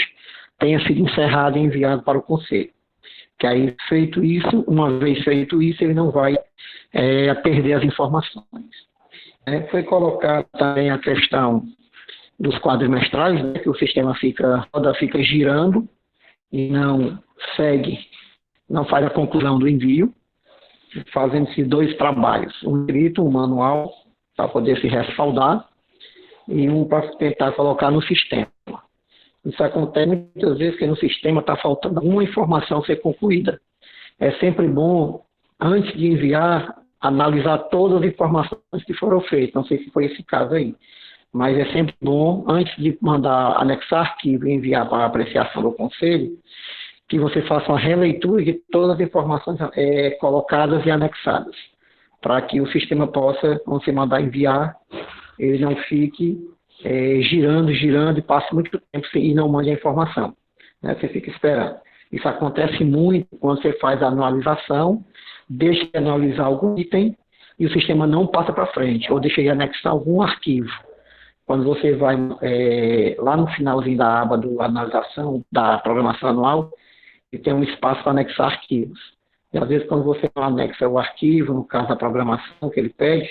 tenha sido encerrado e enviado para o Conselho. Que aí, feito isso, uma vez feito isso, ele não vai perder as informações. Foi colocada também a questão dos quadrimestrais, né, que o sistema fica girando e não faz a conclusão do envio, fazendo-se 2 trabalhos, um escrito, um manual, para poder se respaldar, e um para tentar colocar no sistema. Isso acontece muitas vezes que no sistema está faltando alguma informação ser concluída. É sempre bom, antes de enviar, analisar todas as informações que foram feitas. Não sei se foi esse caso aí. Mas é sempre bom, antes de mandar anexar arquivo e enviar para a apreciação do Conselho, que você faça uma releitura de todas as informações colocadas e anexadas, para que o sistema possa, quando você mandar enviar, ele não fique girando e passe muito tempo e não mande a informação. né? Você fica esperando. Isso acontece muito quando você faz a anualização, deixa de analisar algum item e o sistema não passa para frente, ou deixa de anexar algum arquivo. Quando você vai lá no finalzinho da aba do analisação, da programação anual, e tem um espaço para anexar arquivos. E às vezes quando você anexa o arquivo, no caso da programação que ele pede,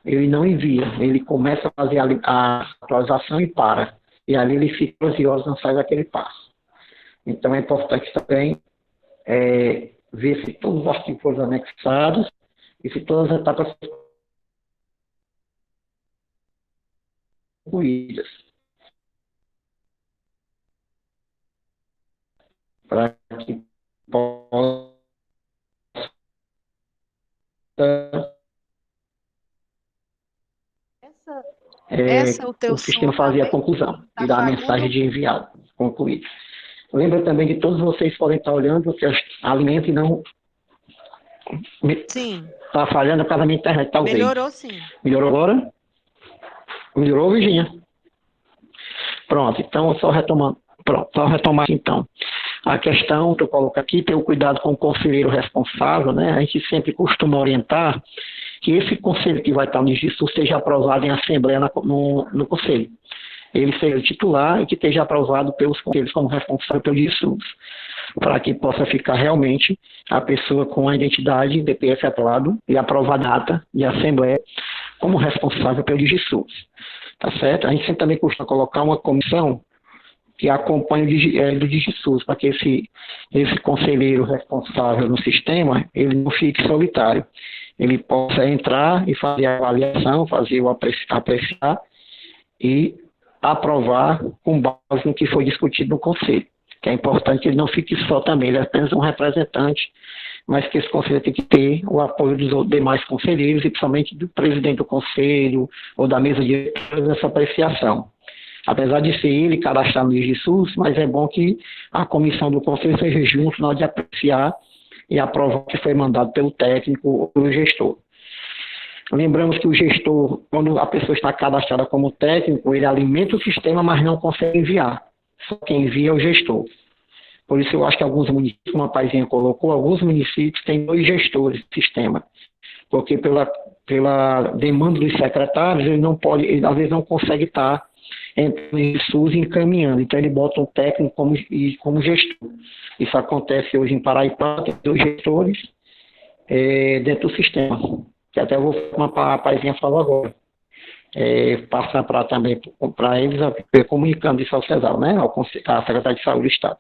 ele não envia, ele começa a fazer a atualização e para. E ali ele fica 12 horas, não sai daquele passo. Então é importante também ver se todos os arquivos foram anexados e se todas as etapas foram concluídas. Para que possa Essa é o teu o sistema som, fazer tá a conclusão tá e dar a falhando. mensagem de enviado, concluído. Lembra também que todos vocês podem estar olhando que alimento e não... Sim. Está falhando por causa da minha internet, talvez. Melhorou sim. Melhorou agora? Melhorou, Virginia? Pronto, então só retomando. Pronto, só retomar então. A questão que eu coloco aqui, ter o cuidado com o conselheiro responsável, né? A gente sempre costuma orientar que esse conselho que vai estar no registro seja aprovado em assembleia no conselho. Ele seja o titular e que esteja aprovado pelos conselhos como responsável pelo registro, para que possa ficar realmente a pessoa com a identidade DPF atuado e aprovar a data de assembleia como responsável pelo registro. Tá certo? A gente sempre também costuma colocar uma comissão que acompanha do DigiSUS, para que esse conselheiro responsável no sistema, ele não fique solitário. Ele possa entrar e fazer a avaliação, fazer o apreciar e aprovar com base no que foi discutido no conselho. Que é importante que ele não fique só também, ele é apenas um representante, mas que esse conselho tem que ter o apoio dos demais conselheiros e principalmente do presidente do conselho ou da mesa diretora nessa apreciação. Apesar de ser ele cadastrado no DigiSUS, mas é bom que a comissão do conselho seja junto na hora de apreciar e aprovar o que foi mandado pelo técnico ou pelo gestor. Lembramos que o gestor, quando a pessoa está cadastrada como técnico, ele alimenta o sistema, mas não consegue enviar. Só quem envia é o gestor. Por isso eu acho que alguns municípios, como a Paizinha colocou, alguns municípios têm 2 gestores do sistema. Porque pela demanda dos secretários, ele às vezes não consegue estar entre o SUS encaminhando. Então ele bota um técnico como gestor. Isso acontece hoje em Paraíba, tem 2 gestores dentro do sistema. Que até eu vou, como a Paizinha falou agora, passar também para eles, comunicando isso ao CESAL, né? À Secretaria de Saúde do Estado.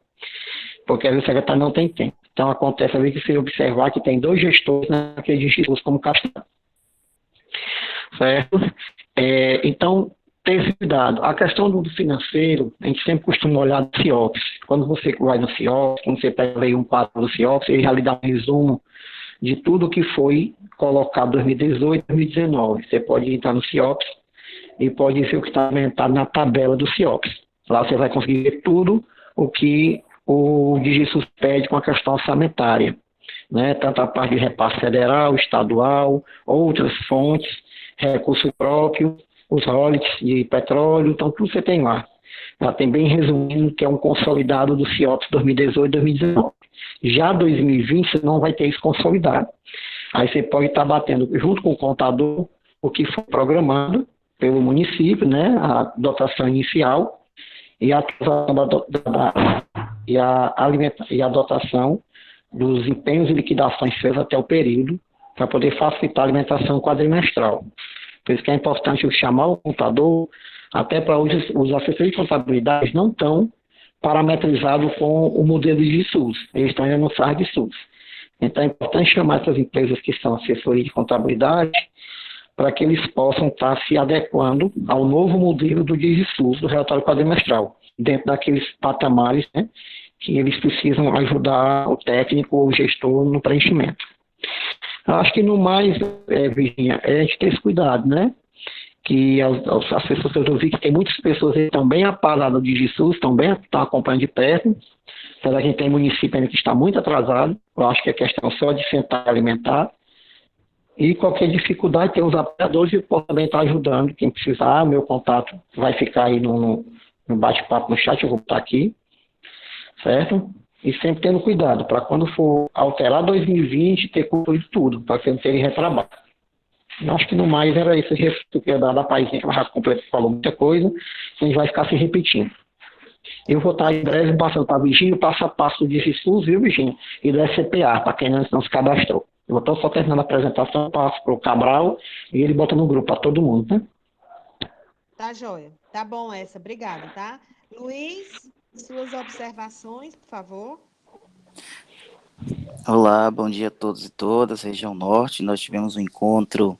Porque às vezes o secretário não tem tempo. Então acontece às vezes que você observar que tem 2 gestores naquele SUS como castrado. Certo? Então, ter esse cuidado. A questão do financeiro, a gente sempre costuma olhar no CIOPS. Quando você vai no CIOPS, quando você pega aí um quadro do CIOPS, ele já lhe dá um resumo de tudo que foi colocado em 2018 e 2019. Você pode entrar no CIOPS e pode ver o que está aumentado na tabela do CIOPS. Lá você vai conseguir ver tudo o que o DigiSUS pede com a questão orçamentária, né? Tanto a parte de repasse federal, estadual, outras fontes, recurso próprio, os royalties de petróleo, então tudo você tem lá. Já tem bem resumindo que é um consolidado do CIOPS 2018 e 2019. Já 2020 você não vai ter isso consolidado. Aí você pode estar batendo junto com o contador o que foi programado pelo município, né, a dotação inicial e a dotação dos empenhos e liquidações feitas até o período para poder facilitar a alimentação quadrimestral. Por isso que é importante eu chamar o contador, até para hoje os assessores de contabilidade não estão parametrizados com o modelo de DigiSUS, eles estão ainda no SARD-SUS. Então é importante chamar essas empresas que são assessoria de contabilidade para que eles possam estar se adequando ao novo modelo do DigiSUS, do relatório quadrimestral, dentro daqueles patamares, né, que eles precisam ajudar o técnico ou o gestor no preenchimento. Eu acho que no mais, Virginia, é a gente ter esse cuidado, né? Que as pessoas, eu vi que tem muitas pessoas que estão bem aparadas do DigiSUS, estão acompanhando de perto, apesar que a gente tem município ainda que está muito atrasado. Eu acho que a questão só de sentar e alimentar. E qualquer dificuldade, tem os apoiadores que podem também estar ajudando. Quem precisar, o meu contato vai ficar aí no bate-papo no chat, eu vou botar aqui. certo? E sempre tendo cuidado, para quando for alterar 2020, ter concluído tudo, para que não tenha retrabalho. Eu acho que no mais era esse respeito que ia dar da Paizinha, que ela já falou muita coisa, e a gente vai ficar se repetindo. Eu vou estar em breve passando para a Virgínia o passo a passo do DigiSUS, viu, Virgínia? E do SCPA, para quem não se cadastrou. Eu vou estar só terminando a apresentação, passo para o Cabral e ele bota no grupo para todo mundo, né? Tá, joia. Tá bom essa, obrigada, tá? Luiz, suas observações, por favor. Olá, bom dia a todos e todas, região norte. Nós tivemos um encontro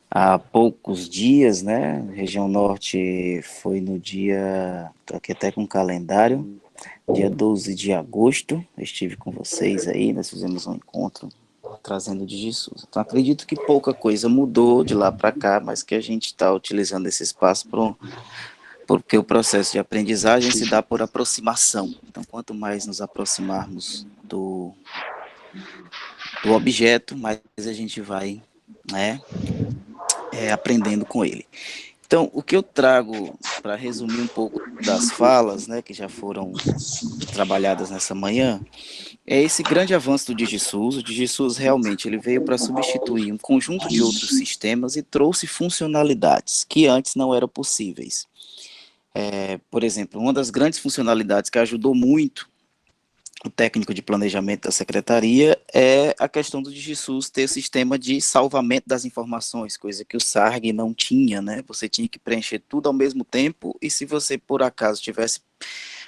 há poucos dias, né? Região norte foi no dia, estou aqui até com o calendário, dia 12 de agosto. Eu estive com vocês aí, nós fizemos um encontro trazendo o DigiSUS. Então, acredito que pouca coisa mudou de lá para cá, mas que a gente está utilizando esse espaço porque o processo de aprendizagem se dá por aproximação. Então, quanto mais nos aproximarmos do objeto, mais a gente vai, né, aprendendo com ele. Então, o que eu trago, para resumir um pouco das falas, né, que já foram trabalhadas nessa manhã, é esse grande avanço do DigiSUS. O DigiSUS realmente ele veio para substituir um conjunto de outros sistemas e trouxe funcionalidades que antes não eram possíveis. Por exemplo, uma das grandes funcionalidades que ajudou muito o técnico de planejamento da secretaria é a questão do DigiSUS ter o sistema de salvamento das informações, coisa que o SARG não tinha, né? Você tinha que preencher tudo ao mesmo tempo e se você, por acaso, tivesse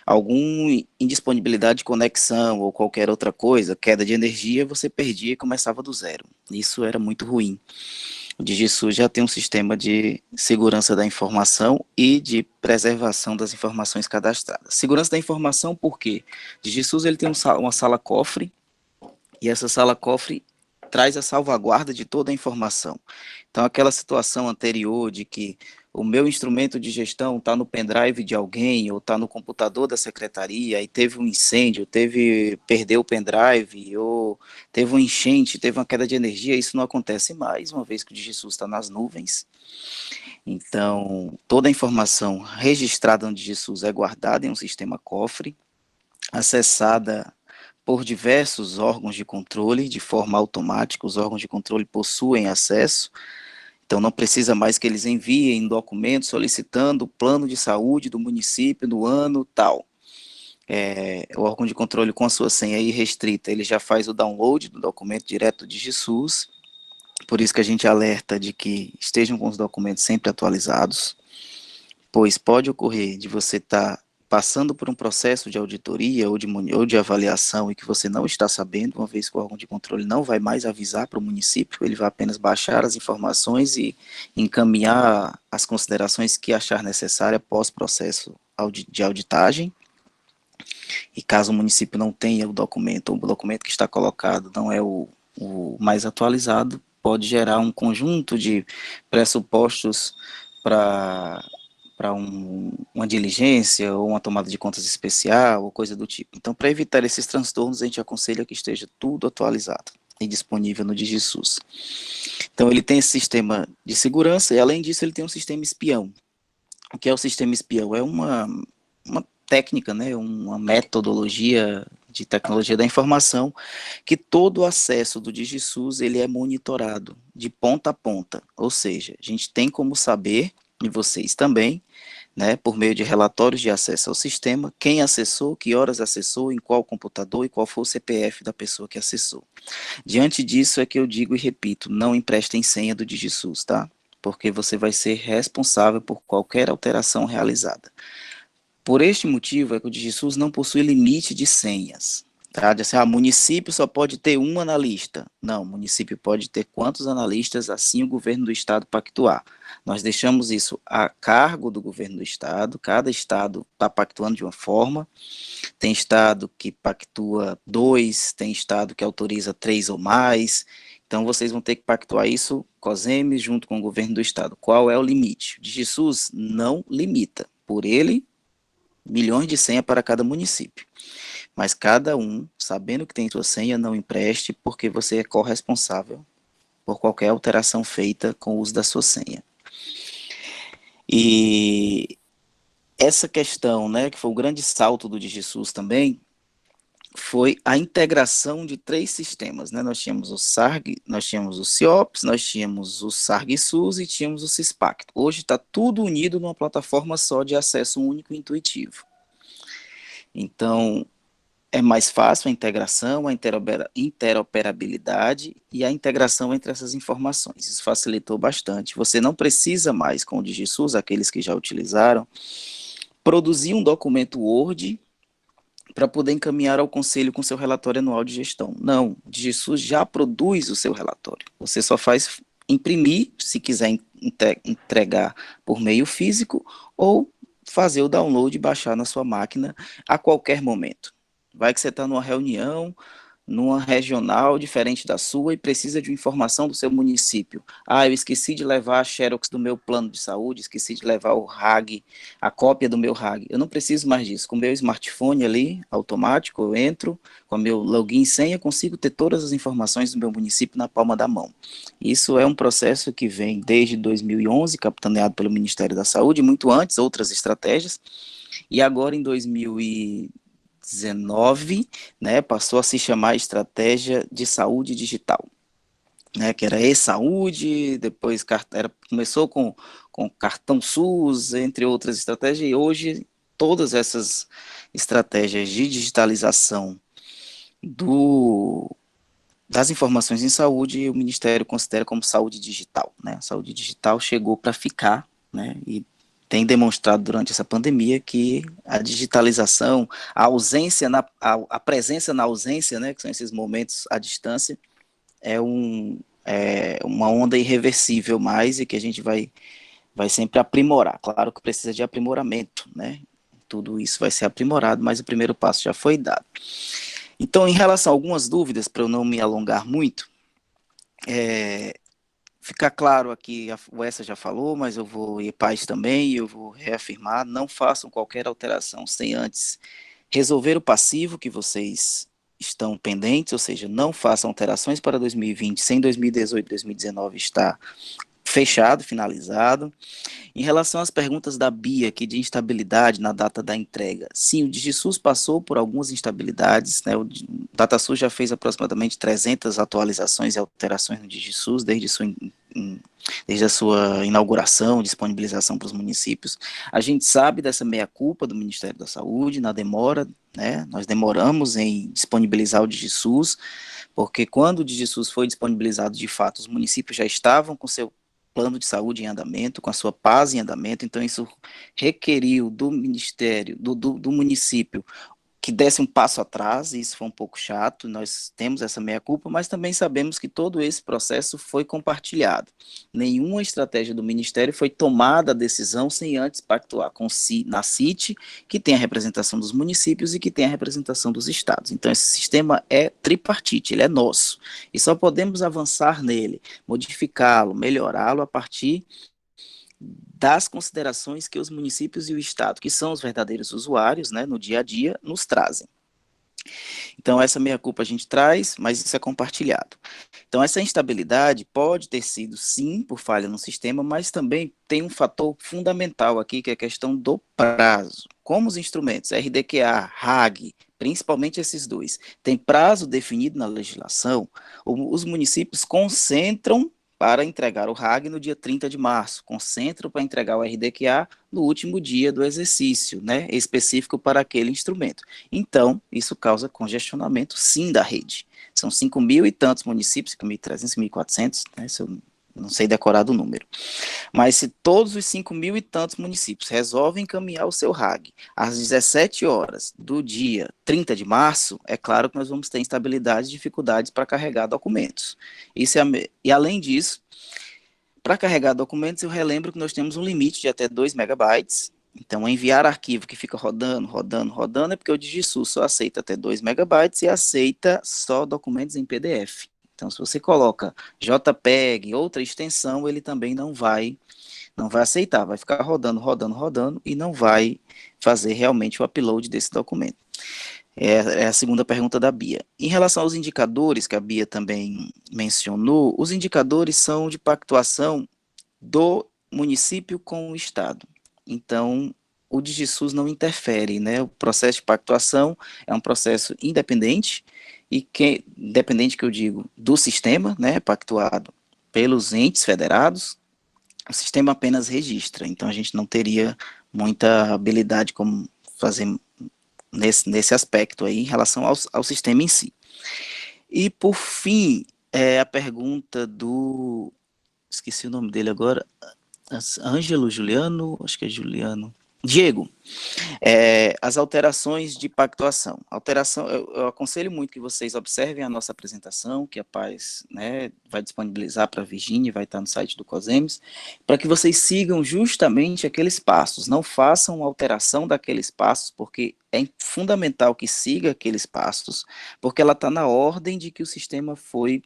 alguma indisponibilidade de conexão ou qualquer outra coisa, queda de energia, você perdia e começava do zero. Isso era muito ruim. O DigiSUS já tem um sistema de segurança da informação e de preservação das informações cadastradas. Segurança da informação por quê? O DigiSUS ele tem uma sala cofre, e essa sala cofre traz a salvaguarda de toda a informação. Então, aquela situação anterior de que o meu instrumento de gestão está no pendrive de alguém, ou está no computador da secretaria, e teve um incêndio, perdeu o pendrive, ou teve um enchente, teve uma queda de energia, isso não acontece mais, uma vez que o DigiSUS está nas nuvens. Então, toda a informação registrada no DigiSUS é guardada em um sistema cofre, acessada por diversos órgãos de controle, de forma automática, os órgãos de controle possuem acesso, então não precisa mais que eles enviem documentos solicitando o plano de saúde do município no ano tal. O órgão de controle com a sua senha irrestrita, ele já faz o download do documento direto do DigiSUS, por isso que a gente alerta de que estejam com os documentos sempre atualizados, pois pode ocorrer de você estar passando por um processo de auditoria ou de avaliação e que você não está sabendo, uma vez que o órgão de controle não vai mais avisar para o município, ele vai apenas baixar as informações e encaminhar as considerações que achar necessária após processo de auditagem. E caso o município não tenha o documento, ou o documento que está colocado não é o mais atualizado, pode gerar um conjunto de pressupostos para uma diligência ou uma tomada de contas especial ou coisa do tipo. Então, para evitar esses transtornos, a gente aconselha que esteja tudo atualizado e disponível no DigiSUS. Então, ele tem esse sistema de segurança e, além disso, ele tem um sistema espião. O que é o sistema espião? É uma técnica, né, uma metodologia de tecnologia da informação que todo o acesso do DigiSUS ele é monitorado de ponta a ponta, ou seja, a gente tem como saber, e vocês também, né, por meio de relatórios de acesso ao sistema, quem acessou, que horas acessou, em qual computador e qual foi o CPF da pessoa que acessou. Diante disso é que eu digo e repito, não emprestem senha do DigiSUS, tá? Porque você vai ser responsável por qualquer alteração realizada. Por este motivo é que o DigiSUS não possui limite de senhas. Tá? De assim, município só pode ter um analista. Não, o município pode ter quantos analistas, assim o governo do estado pactuar. Nós deixamos isso a cargo do governo do estado, cada estado está pactuando de uma forma, tem estado que pactua 2, tem estado que autoriza 3 ou mais, então vocês vão ter que pactuar isso, COSEMES, junto com o governo do estado. Qual é o limite? O DigiSUS não limita, por ele, milhões de senha para cada município. Mas cada um, sabendo que tem sua senha, não empreste, porque você é corresponsável por qualquer alteração feita com o uso da sua senha. E essa questão, né, que foi o grande salto do DigiSUS também, foi a integração de 3 sistemas, né? Nós tínhamos o SARG, nós tínhamos o CIOPS, nós tínhamos o SARG-SUS e tínhamos o CISPACT. Hoje está tudo unido numa plataforma só de acesso único e intuitivo. Então, é mais fácil a integração, a interoperabilidade e a integração entre essas informações. Isso facilitou bastante. Você não precisa mais, com o DigiSUS, aqueles que já utilizaram, produzir um documento Word para poder encaminhar ao conselho com seu relatório anual de gestão. Não, o DigiSUS já produz o seu relatório. Você só faz imprimir, se quiser entregar por meio físico, ou fazer o download e baixar na sua máquina a qualquer momento. Vai que você está numa reunião, numa regional diferente da sua e precisa de uma informação do seu município. Ah, eu esqueci de levar a xerox do meu plano de saúde, esqueci de levar o RAG, a cópia do meu RAG. Eu não preciso mais disso. Com o meu smartphone ali, automático, eu entro, com o meu login e senha, consigo ter todas as informações do meu município na palma da mão. Isso é um processo que vem desde 2011, capitaneado pelo Ministério da Saúde, muito antes, outras estratégias, e agora em 2019, né, passou a se chamar Estratégia de Saúde Digital, né, que era e-saúde, depois começou com cartão SUS, entre outras estratégias, e hoje todas essas estratégias de digitalização das informações em saúde, o Ministério considera como saúde digital, né, a saúde digital chegou para ficar, né, e tem demonstrado durante essa pandemia que a digitalização, a ausência, a presença na ausência, né, que são esses momentos à distância, é uma onda irreversível mais e que a gente vai sempre aprimorar. Claro que precisa de aprimoramento, né? Tudo isso vai ser aprimorado, mas o primeiro passo já foi dado. Então, em relação a algumas dúvidas, para eu não me alongar muito, ficar claro aqui, o Essa já falou, mas eu vou, e Paz também, eu vou reafirmar, não façam qualquer alteração sem antes resolver o passivo que vocês estão pendentes, ou seja, não façam alterações para 2020, sem 2018, 2019 estar fechado, finalizado. Em relação às perguntas da Bia aqui de instabilidade na data da entrega, sim, o DigiSUS passou por algumas instabilidades, né, o DataSUS já fez aproximadamente 300 atualizações e alterações no DigiSUS desde a sua inauguração, disponibilização para os municípios. A gente sabe dessa meia-culpa do Ministério da Saúde, na demora, né, nós demoramos em disponibilizar o DigiSUS, porque quando o DigiSUS foi disponibilizado de fato, os municípios já estavam com seu plano de saúde em andamento, com a sua paz em andamento, então isso requeriu do Ministério, do município, que desse um passo atrás, e isso foi um pouco chato, nós temos essa meia-culpa, mas também sabemos que todo esse processo foi compartilhado. Nenhuma estratégia do Ministério foi tomada a decisão sem antes pactuar na CIT, que tem a representação dos municípios e que tem a representação dos estados. Então, esse sistema é tripartite, ele é nosso, e só podemos avançar nele, modificá-lo, melhorá-lo a partir das considerações que os municípios e o Estado, que são os verdadeiros usuários, né, no dia a dia, nos trazem. Então, essa meia-culpa a gente traz, mas isso é compartilhado. Então, essa instabilidade pode ter sido, sim, por falha no sistema, mas também tem um fator fundamental aqui, que é a questão do prazo. Como os instrumentos RDQA, RAG, principalmente esses dois, têm prazo definido na legislação, os municípios concentram para entregar o RAG no dia 30 de março, concentram para entregar o RDQA no último dia do exercício, né, específico para aquele instrumento. Então, isso causa congestionamento, sim, da rede. São 5.000 e tantos municípios, 5.300, 5.400, né, se eu não sei decorar do número. Mas se todos os 5.000 e tantos municípios resolvem encaminhar o seu RAG às 17 horas do dia 30 de março, é claro que nós vamos ter instabilidade e dificuldades para carregar documentos. E além disso, para carregar documentos, eu relembro que nós temos um limite de até 2 megabytes. Então, enviar arquivo que fica rodando, é porque o DigiSUS só aceita até 2 megabytes e aceita só documentos em PDF. Então, se você coloca JPEG, outra extensão, ele também não vai aceitar, vai ficar rodando e não vai fazer realmente o upload desse documento. É a segunda pergunta da Bia. Em relação aos indicadores, que a Bia também mencionou, os indicadores são de pactuação do município com o Estado. Então, o DigiSUS não interfere, né? O processo de pactuação é um processo independente, e independente que eu digo do sistema, né, pactuado pelos entes federados, o sistema apenas registra, então a gente não teria muita habilidade como fazer nesse aspecto aí, em relação ao sistema em si. E, por fim, a pergunta do... esqueci o nome dele agora, Ângelo, Juliano, acho que é Juliano. Diego, as alterações de pactuação. Eu aconselho muito que vocês observem a nossa apresentação, que a Paz, né, vai disponibilizar para a Virgínia, vai estar no site do COSEMES, para que vocês sigam justamente aqueles passos, não façam alteração daqueles passos, porque é fundamental que siga aqueles passos, porque ela está na ordem de que o sistema foi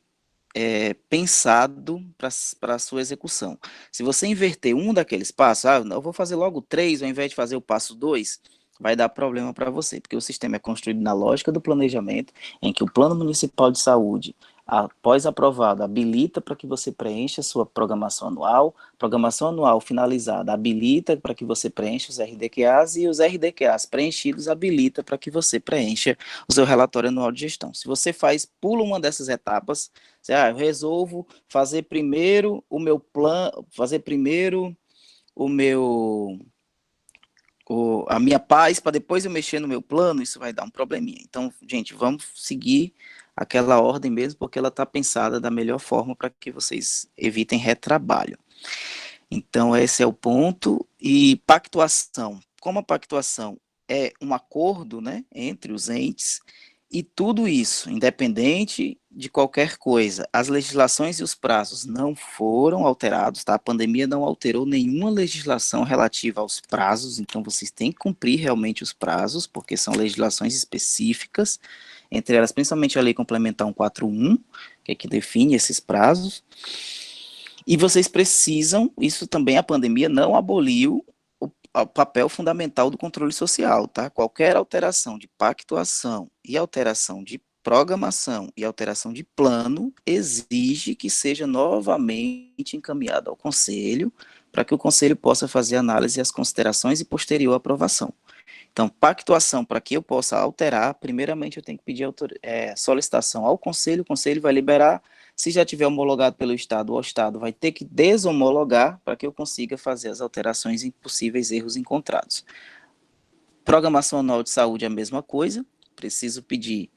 pensado para a sua execução. Se você inverter um daqueles passos, eu vou fazer logo 3 ao invés de fazer o passo 2, vai dar problema para você, porque o sistema é construído na lógica do planejamento, em que o Plano Municipal de Saúde, após aprovado, habilita para que você preencha a sua programação anual finalizada habilita para que você preencha os RDQAs, e os RDQAs preenchidos habilita para que você preencha o seu relatório anual de gestão. Se você pula uma dessas etapas, eu resolvo fazer primeiro o meu plano, a minha paz, para depois eu mexer no meu plano, isso vai dar um probleminha. Então, gente, vamos seguir aquela ordem mesmo, porque ela está pensada da melhor forma para que vocês evitem retrabalho. Então, esse é o ponto. E pactuação. Como a pactuação é um acordo, né, entre os entes, e tudo isso, independente de qualquer coisa, as legislações e os prazos não foram alterados, tá? A pandemia não alterou nenhuma legislação relativa aos prazos, então vocês têm que cumprir realmente os prazos, porque são legislações específicas, entre elas principalmente a Lei Complementar 141, que é que define esses prazos, e vocês precisam, isso também a pandemia não aboliu, o papel fundamental do controle social, tá? Qualquer alteração de pactuação e alteração de programação e alteração de plano exige que seja novamente encaminhado ao Conselho, para que o Conselho possa fazer análise e as considerações e posterior aprovação. Então, pactuação, para que eu possa alterar, primeiramente eu tenho que pedir solicitação ao Conselho, o Conselho vai liberar. Se já tiver homologado pelo Estado, o Estado vai ter que deshomologar para que eu consiga fazer as alterações em possíveis erros encontrados. Programação anual de saúde é a mesma coisa, preciso pedir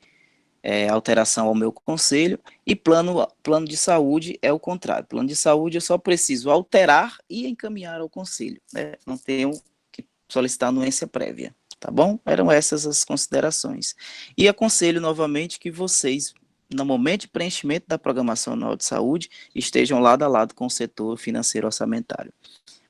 alteração ao meu conselho, e plano de saúde é o contrário. Plano de saúde eu só preciso alterar e encaminhar ao conselho, né? Não tenho que solicitar anuência prévia, tá bom? Eram essas as considerações. E aconselho novamente que vocês, no momento de preenchimento da programação anual de saúde, estejam lado a lado com o setor financeiro orçamentário,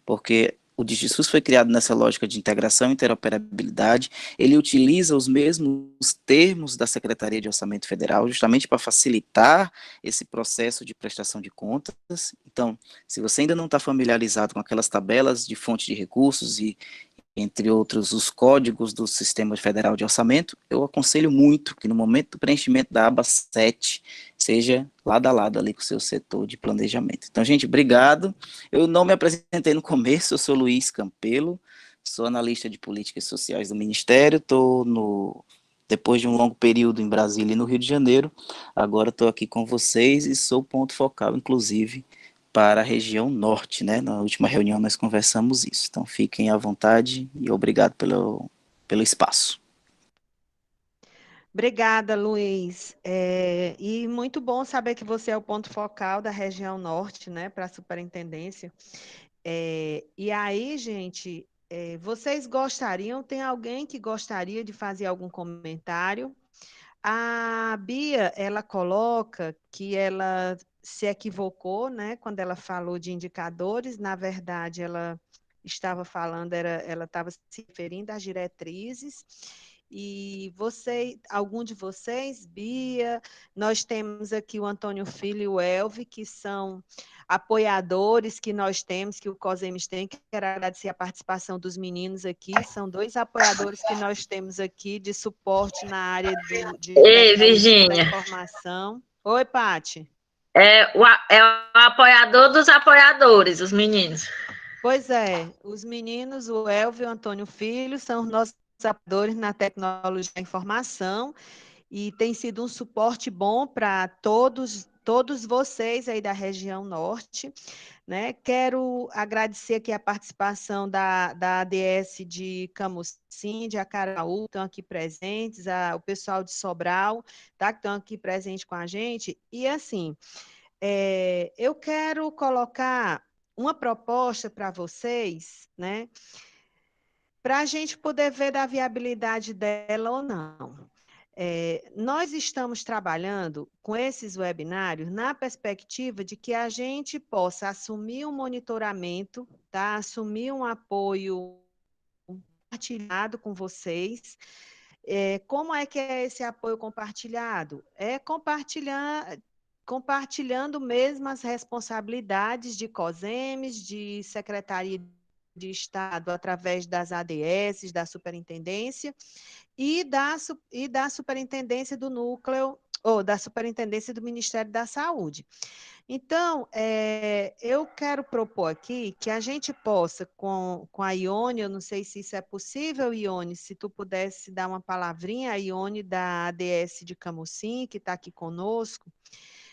porque o DigiSUS foi criado nessa lógica de integração e interoperabilidade, ele utiliza os mesmos termos da Secretaria de Orçamento Federal, justamente para facilitar esse processo de prestação de contas. Então, se você ainda não está familiarizado com aquelas tabelas de fonte de recursos e, entre outros, os códigos do Sistema Federal de Orçamento, eu aconselho muito que no momento do preenchimento da aba 7, seja lado a lado ali com o seu setor de planejamento. Então, gente, obrigado. Eu não me apresentei no começo, eu sou Luiz Campelo, sou analista de políticas sociais do Ministério, depois de um longo período em Brasília e no Rio de Janeiro, agora estou aqui com vocês e sou ponto focal, inclusive, para a região norte, né? Na última reunião nós conversamos isso. Então, fiquem à vontade e obrigado pelo espaço. Obrigada, Luiz. E muito bom saber que você é o ponto focal da região norte, né, para a superintendência. E aí, gente, vocês gostariam, tem alguém que gostaria de fazer algum comentário? A Bia, ela coloca que ela se equivocou, né, quando ela falou de indicadores, na verdade, ela estava falando, ela estava se referindo às diretrizes. E algum de vocês, Bia, nós temos aqui o Antônio Filho e o Elvi, que são apoiadores que nós temos, que o COSEMES tem. Quero agradecer a participação dos meninos aqui, são 2 apoiadores que nós temos aqui de suporte na área de Ei, tecnologia da Virgínia. informação. Oi, Pati. É o apoiador dos apoiadores, os meninos. Pois é, os meninos, o Elvio e o Antônio Filho, são os nossos apoiadores na tecnologia da informação e tem sido um suporte bom para todos vocês aí da região norte, né? Quero agradecer aqui a participação da ADS de Camusim, de Acaraú, estão aqui presentes, o pessoal de Sobral, tá? Que estão aqui presentes com a gente. E assim, eu quero colocar uma proposta para vocês, né? Para a gente poder ver da viabilidade dela ou não. Nós estamos trabalhando com esses webinários na perspectiva de que a gente possa assumir um monitoramento, tá? Assumir um apoio compartilhado com vocês. Como é que é esse apoio compartilhado? É compartilhando mesmo as responsabilidades de COSEMES, de Secretaria de Estado, através das ADS, da Superintendência, e da Superintendência do Núcleo, ou da Superintendência do Ministério da Saúde. Então, eu quero propor aqui que a gente possa, com a Ione, eu não sei se isso é possível, Ione, se tu pudesse dar uma palavrinha, a Ione da ADS de Camusim, que está aqui conosco,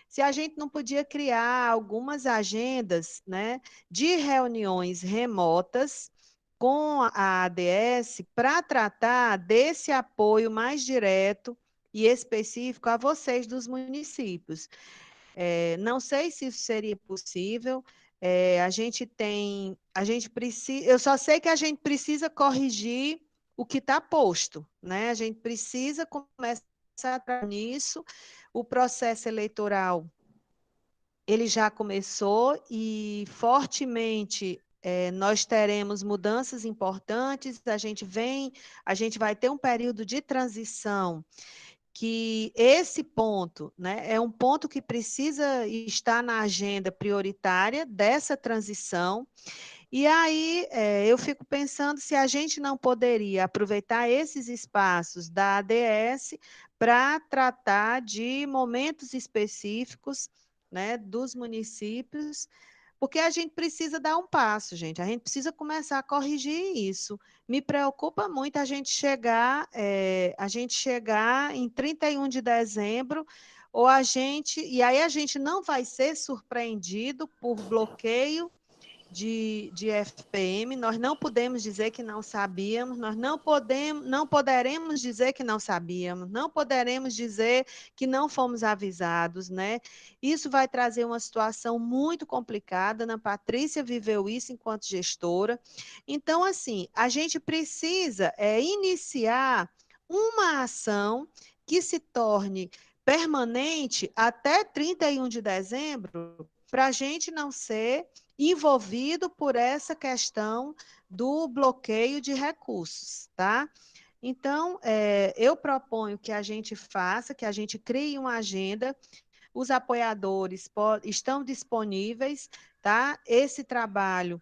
se a gente não podia criar algumas agendas, né, de reuniões remotas com a ADS para tratar desse apoio mais direto e específico a vocês dos municípios. Não sei se isso seria possível. Eu só sei que a gente precisa corrigir o que está posto, né? A gente precisa começar a trabalhar nisso. O processo eleitoral ele já começou e fortemente nós teremos mudanças importantes. A gente vai ter um período de transição que esse ponto, né, é um ponto que precisa estar na agenda prioritária dessa transição. E aí eu fico pensando se a gente não poderia aproveitar esses espaços da ADS para tratar de momentos específicos, né, dos municípios, porque a gente precisa dar um passo, gente. A gente precisa começar a corrigir isso. Me preocupa muito a gente chegar em 31 de dezembro, e aí a gente não vai ser surpreendido por bloqueio de FPM. Nós não podemos dizer que não sabíamos, nós não poderemos dizer que não sabíamos, não poderemos dizer que não fomos avisados, né? Isso vai trazer uma situação muito complicada. Ana Patrícia viveu isso enquanto gestora. Então, assim, a gente precisa iniciar uma ação que se torne permanente até 31 de dezembro, para a gente não ser envolvido por essa questão do bloqueio de recursos, tá? Então, eu proponho que a gente faça, que a gente crie uma agenda, os apoiadores estão disponíveis, tá? Esse trabalho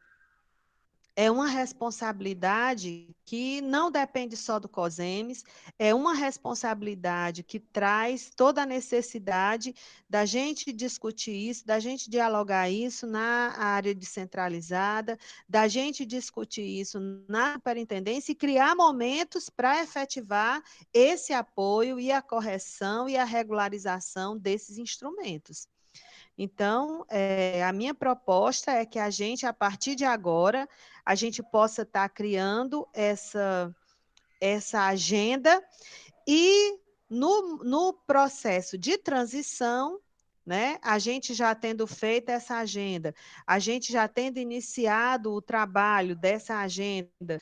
é uma responsabilidade que não depende só do COSEMES, é uma responsabilidade que traz toda a necessidade da gente discutir isso, da gente dialogar isso na área descentralizada, da gente discutir isso na superintendência e criar momentos para efetivar esse apoio e a correção e a regularização desses instrumentos. Então, a minha proposta é que a gente, a partir de agora, a gente possa estar criando essa agenda e no processo de transição, né, a gente já tendo feito essa agenda, a gente já tendo iniciado o trabalho dessa agenda,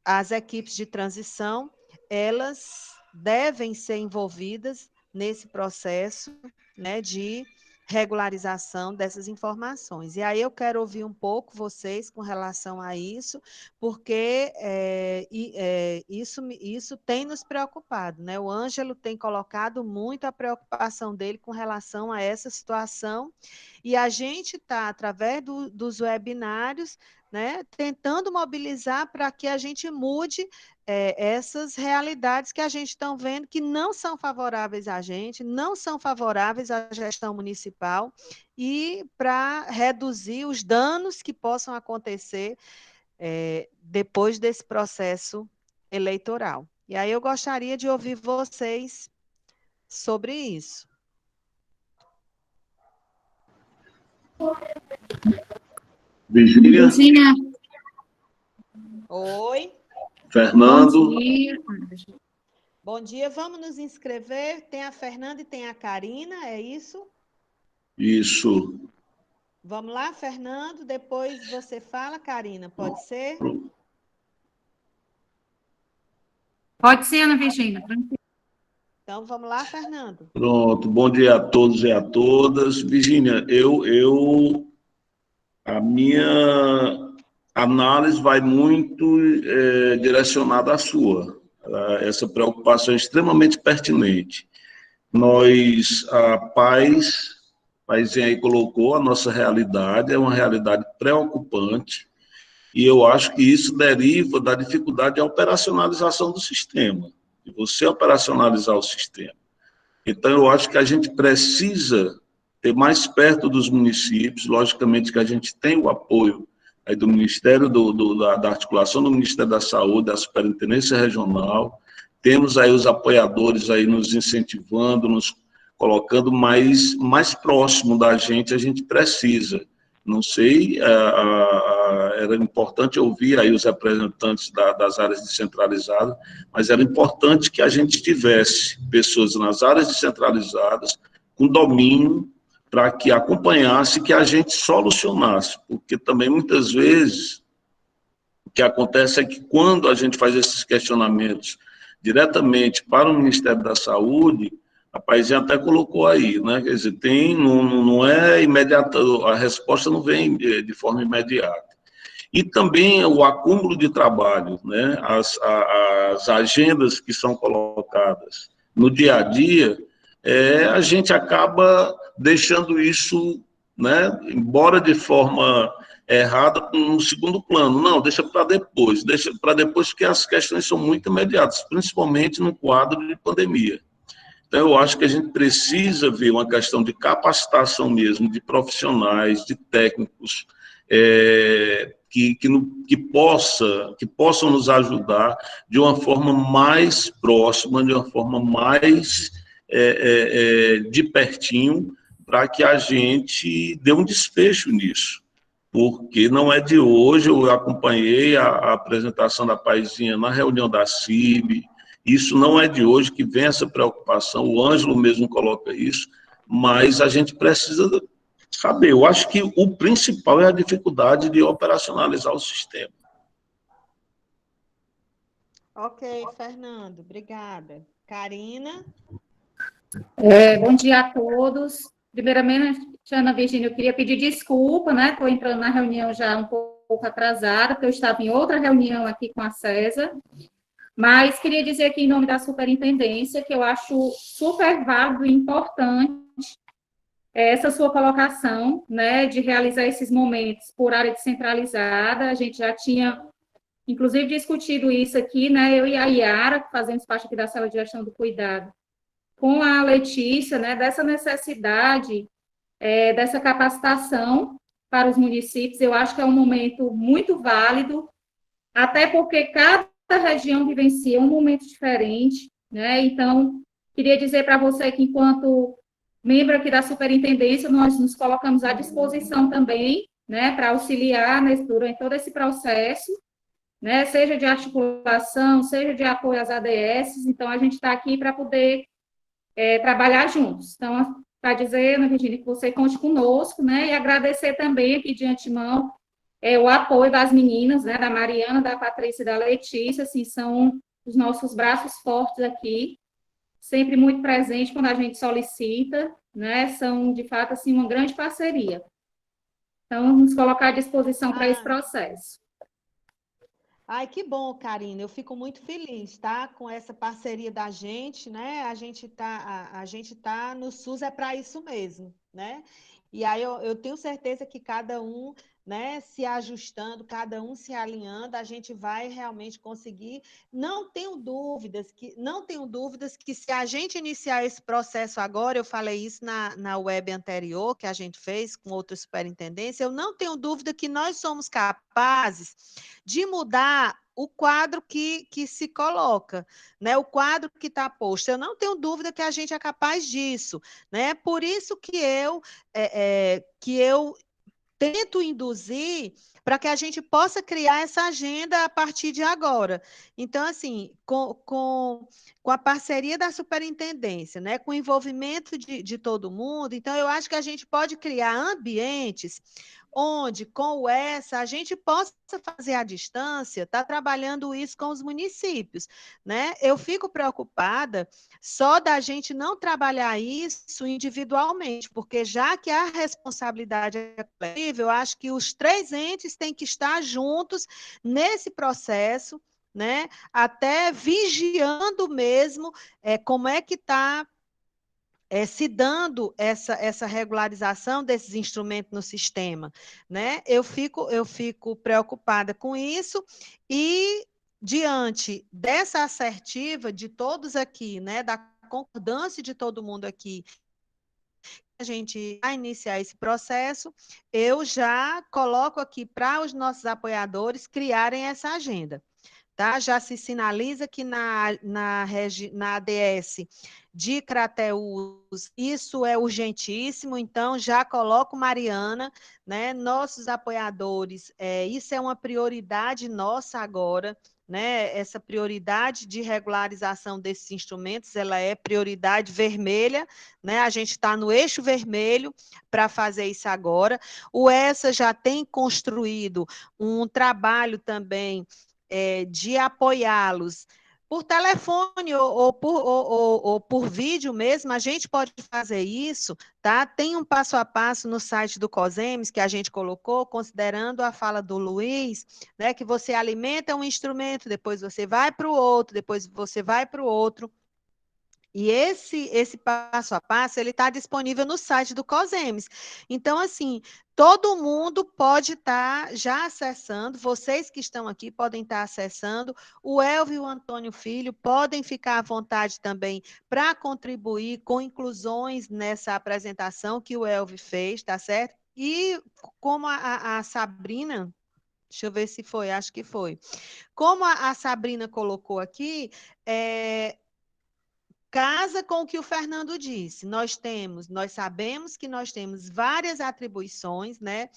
as equipes de transição, elas devem ser envolvidas nesse processo, né, de regularização dessas informações. E aí eu quero ouvir um pouco vocês com relação a isso, porque isso tem nos preocupado, né? O Ângelo tem colocado muito a preocupação dele com relação a essa situação, e a gente está, através dos webinários, né, tentando mobilizar para que a gente mude essas realidades que a gente está vendo que não são favoráveis a gente, não são favoráveis à gestão municipal e para reduzir os danos que possam acontecer depois desse processo eleitoral. E aí eu gostaria de ouvir vocês sobre isso. Virgínia, Virgínia, Oi, bom Fernando, dia. bom dia. Vamos nos inscrever. Tem a Fernanda e tem a Karina, é isso? isso. Vamos lá, Fernando. Depois você fala, Karina, pode ser? Pode ser, Ana Virgínia, tranquilo. Então vamos lá, Fernando. Pronto, bom dia a todos e a todas. Virgínia, a minha análise vai muito direcionada à sua. Essa preocupação é extremamente pertinente. Nós, a Paizinho aí colocou, a nossa realidade é uma realidade preocupante e eu acho que isso deriva da dificuldade de operacionalização do sistema, de você operacionalizar o sistema. Então, eu acho que a gente precisa ter mais perto dos municípios, logicamente que a gente tem o apoio aí do Ministério da Articulação do Ministério da Saúde, da Superintendência Regional, temos aí os apoiadores aí nos incentivando, nos colocando mais próximo da gente, a gente precisa. Não sei, era importante ouvir aí os representantes das áreas descentralizadas, mas era importante que a gente tivesse pessoas nas áreas descentralizadas com domínio para que acompanhasse, que a gente solucionasse, porque também muitas vezes o que acontece é que quando a gente faz esses questionamentos diretamente para o Ministério da Saúde, a Paizinha até colocou aí, né? Quer dizer, não é imediata, a resposta não vem de forma imediata. E também o acúmulo de trabalho, né? As agendas que são colocadas no dia a dia, a gente acaba deixando isso, né? Embora de forma errada, no segundo plano. Não, deixa para depois porque as questões são muito imediatas, principalmente no quadro de pandemia. Então, eu acho que a gente precisa ver uma questão de capacitação mesmo, de profissionais, de técnicos, que possam nos ajudar de uma forma mais próxima, de uma forma mais de pertinho, para que a gente dê um desfecho nisso. Porque não é de hoje, eu acompanhei a apresentação da Paizinha na reunião da CIB, isso não é de hoje que vem essa preocupação, o Ângelo mesmo coloca isso, mas a gente precisa saber. Eu acho que o principal é a dificuldade de operacionalizar o sistema. Ok, Fernando, obrigada. Karina? Bom dia a todos. Primeiramente, Ana Virgínia, eu queria pedir desculpa, né? Estou entrando na reunião já um pouco atrasada, porque eu estava em outra reunião aqui com a César. Mas queria dizer aqui em nome da superintendência que eu acho super válido e importante essa sua colocação, né, de realizar esses momentos por área descentralizada. A gente já tinha, inclusive, discutido isso aqui, né, eu e a Yara, que fazemos parte aqui da Sala de Gestão do Cuidado, com a Letícia, né, dessa necessidade, dessa capacitação para os municípios. Eu acho que é um momento muito válido, até porque cada região vivencia um momento diferente, né? Então, queria dizer para você que, enquanto membro aqui da superintendência, nós nos colocamos à disposição também, né, para auxiliar durante todo esse processo, né, seja de articulação, seja de apoio às ADS. Então, a gente está aqui para poder trabalhar juntos. Então, para dizer, Ana Virgínia, que você conte conosco, né, e agradecer também aqui de antemão o apoio das meninas, né, da Mariana, da Patrícia e da Letícia, assim, são os nossos braços fortes aqui, sempre muito presentes quando a gente solicita, né, são, de fato, assim, uma grande parceria. Então, nos colocar à disposição para esse processo. Ai, que bom, Karina. Eu fico muito feliz, tá? Com essa parceria da gente, né? A gente tá no SUS é para isso mesmo, né? E aí eu tenho certeza que cada um né, se ajustando, cada um se alinhando, a gente vai realmente conseguir. Não tenho dúvidas que se a gente iniciar esse processo agora, eu falei isso na web anterior que a gente fez com outra superintendência, eu não tenho dúvida que nós somos capazes de mudar o quadro que se coloca, né? O quadro que está posto. Eu não tenho dúvida que a gente é capaz disso, né? Por isso que eu tento induzir para que a gente possa criar essa agenda a partir de agora. Então, assim, com a parceria da superintendência, né, com o envolvimento de todo mundo, então eu acho que a gente pode criar ambientes onde, com o ESSA, a gente possa fazer à distância, tá trabalhando isso com os municípios, né? Eu fico preocupada só da gente não trabalhar isso individualmente, porque já que a responsabilidade é coletiva, eu acho que os 3 entes têm que estar juntos nesse processo, né? Até vigiando mesmo como é que está se dando essa regularização desses instrumentos no sistema, né? Eu fico preocupada com isso e diante dessa assertiva de todos aqui, né, da concordância de todo mundo aqui, a gente vai iniciar esse processo, eu já coloco aqui para os nossos apoiadores criarem essa agenda. Tá? Já se sinaliza que na ADS de Crateús isso é urgentíssimo, então já coloco Mariana, né? Nossos apoiadores, isso é uma prioridade nossa agora, né? Essa prioridade de regularização desses instrumentos, ela é prioridade vermelha, né? A gente está no eixo vermelho para fazer isso agora. O ESSA já tem construído um trabalho também de apoiá-los por telefone ou por vídeo mesmo, a gente pode fazer isso, tá? Tem um passo a passo no site do COSEMES que a gente colocou, considerando a fala do Luiz, né? Que você alimenta um instrumento, depois você vai para o outro, depois você vai para o outro. E esse passo a passo, ele está disponível no site do COSEMES. Então, assim, todo mundo pode estar já acessando, vocês que estão aqui podem estar acessando, o Elvio e o Antônio Filho podem ficar à vontade também para contribuir com inclusões nessa apresentação que o Elvio fez, tá certo? E como a Sabrina, deixa eu ver se foi, acho que foi. Como a Sabrina colocou aqui, casa com o que o Fernando disse. Nós sabemos que nós temos várias atribuições, né?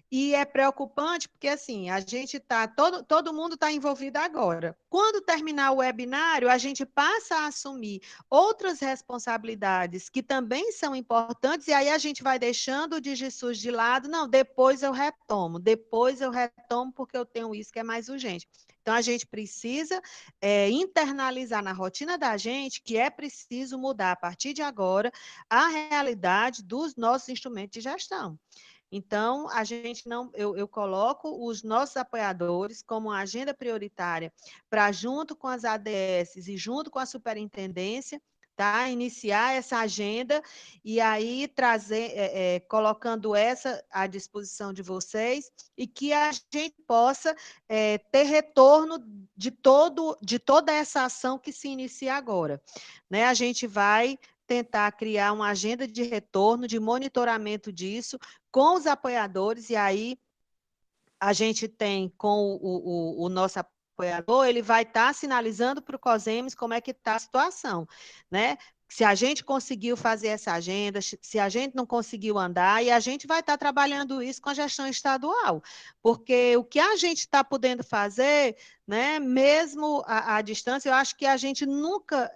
E é preocupante porque assim, a gente tá todo mundo está envolvido agora. Quando terminar o webinário, a gente passa a assumir outras responsabilidades que também são importantes e aí a gente vai deixando o DigiSUS de lado. Não, depois eu retomo porque eu tenho isso que é mais urgente. Então, a gente precisa internalizar na rotina da gente que é preciso mudar, a partir de agora, a realidade dos nossos instrumentos de gestão. Então, a gente não, eu coloco os nossos apoiadores como uma agenda prioritária para, junto com as ADSs e junto com a superintendência, tá? Iniciar essa agenda e aí colocando essa à disposição de vocês e que a gente possa ter retorno de toda essa ação que se inicia agora, né? A gente vai tentar criar uma agenda de retorno, de monitoramento disso, com os apoiadores, e aí a gente tem com o nosso apoiador, ele vai estar sinalizando para o COSEMES como é que está a situação, né? Se a gente conseguiu fazer essa agenda, se a gente não conseguiu andar, e a gente vai estar trabalhando isso com a gestão estadual, porque o que a gente está podendo fazer, né, mesmo à distância, eu acho que a gente nunca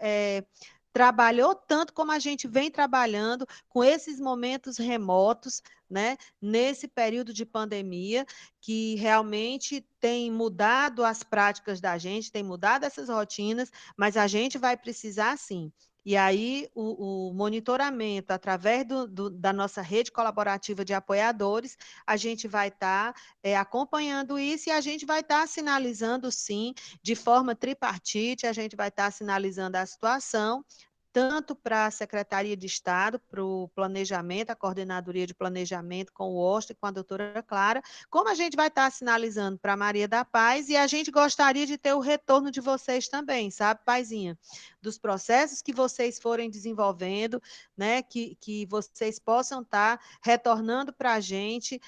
trabalhou tanto como a gente vem trabalhando com esses momentos remotos, né, nesse período de pandemia, que realmente tem mudado as práticas da gente, tem mudado essas rotinas, mas a gente vai precisar sim. E aí, o monitoramento, através da nossa rede colaborativa de apoiadores, a gente vai estar acompanhando isso e a gente vai estar sinalizando, sim, de forma tripartite, a gente vai estar sinalizando a situação, tanto para a Secretaria de Estado, para o Planejamento, a Coordenadoria de Planejamento com o Oster, com a doutora Clara, como a gente vai estar sinalizando para a Maria da Paz, e a gente gostaria de ter o retorno de vocês também, sabe, Paizinha? Dos processos que vocês forem desenvolvendo, né, que vocês possam estar retornando para a gente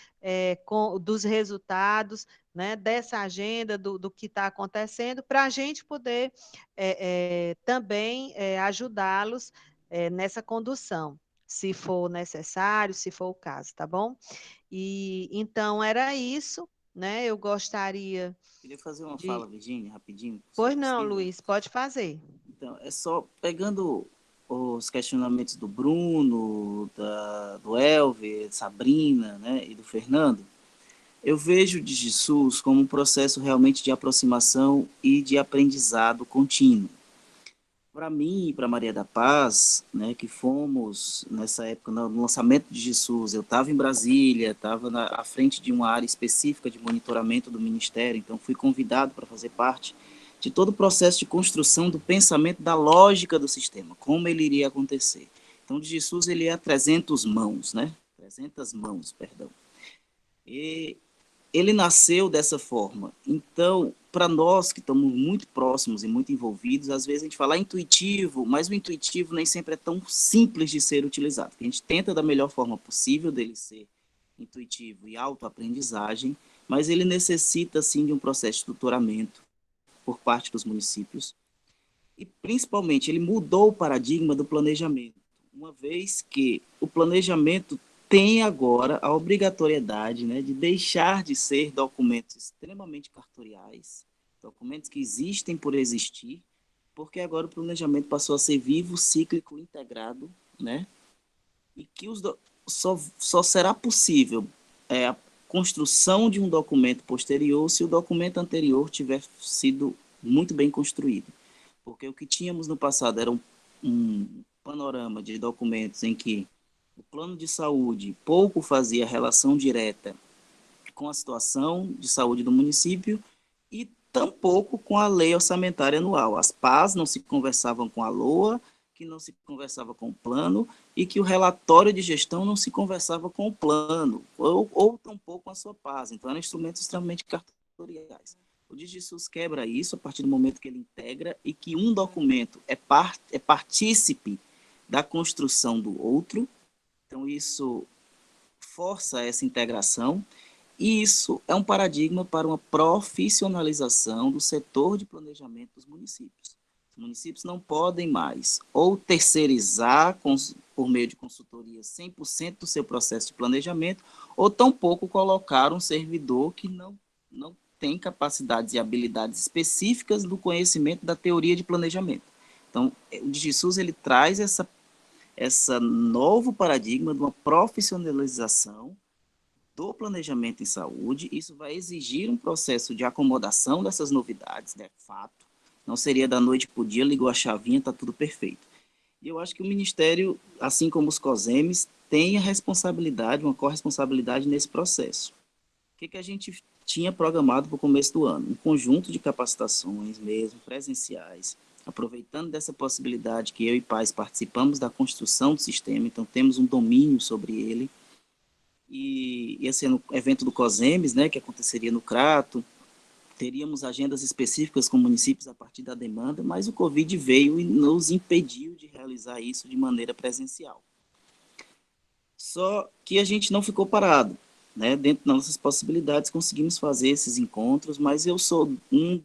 dos resultados, né, dessa agenda, do que está acontecendo, para a gente poder também ajudá-los nessa condução, se for necessário, se for o caso, tá bom? E então era isso, né? Eu gostaria Queria fazer uma de. fala, Virginia, rapidinho, se Pois não, possível. Luiz, pode fazer. Então, é só pegando os questionamentos do Bruno, do Elver, Sabrina, né, e do Fernando, eu vejo o DigiSUS como um processo realmente de aproximação e de aprendizado contínuo. Para mim e para Maria da Paz, né, que fomos nessa época no lançamento de DigiSUS, eu estava em Brasília, estava à frente de uma área específica de monitoramento do Ministério, então fui convidado para fazer parte de todo o processo de construção do pensamento da lógica do sistema, como ele iria acontecer. Então, o DigiSUS ele é a 300 mãos, né? 300 mãos, perdão. E ele nasceu dessa forma. Então, para nós que estamos muito próximos e muito envolvidos, às vezes a gente fala intuitivo, mas o intuitivo nem sempre é tão simples de ser utilizado. A gente tenta da melhor forma possível dele ser intuitivo e autoaprendizagem, mas ele necessita, sim, de um processo de tutoramento por parte dos municípios. E, principalmente, ele mudou o paradigma do planejamento, uma vez que o planejamento tem agora a obrigatoriedade, né, de deixar de ser documentos extremamente cartoriais, documentos que existem por existir, porque agora o planejamento passou a ser vivo, cíclico, integrado, né, e que só será possível a construção de um documento posterior se o documento anterior tiver sido muito bem construído. Porque o que tínhamos no passado era um panorama de documentos em que o plano de saúde pouco fazia relação direta com a situação de saúde do município e tampouco com a lei orçamentária anual. As PAs não se conversavam com a LOA, que não se conversava com o plano e que o relatório de gestão não se conversava com o plano, ou tampouco com a sua PAS. Então, eram instrumentos extremamente cartoriais. O DigiSUS quebra isso a partir do momento que ele integra e que um documento é partícipe da construção do outro. Então, isso força essa integração e isso é um paradigma para uma profissionalização do setor de planejamento dos municípios. Os municípios não podem mais ou terceirizar por meio de consultoria 100% do seu processo de planejamento ou tampouco colocar um servidor que não tem capacidades e habilidades específicas do conhecimento da teoria de planejamento. Então, o DigiSUS ele traz essa novo paradigma de uma profissionalização do planejamento em saúde. Isso vai exigir um processo de acomodação dessas novidades, né? Fato. Não seria da noite para o dia, ligou a chavinha, está tudo perfeito. E eu acho que o Ministério, assim como os COSEMES, tem a responsabilidade, uma corresponsabilidade nesse processo. O que a gente tinha programado para o começo do ano? Um conjunto de capacitações mesmo, presenciais, aproveitando dessa possibilidade que eu e Paz participamos da construção do sistema, então temos um domínio sobre ele, e ia ser no evento do COSEMES, né, que aconteceria no Crato, teríamos agendas específicas com municípios a partir da demanda, mas o Covid veio e nos impediu de realizar isso de maneira presencial. Só que a gente não ficou parado, né? Dentro das nossas possibilidades conseguimos fazer esses encontros, mas eu sou um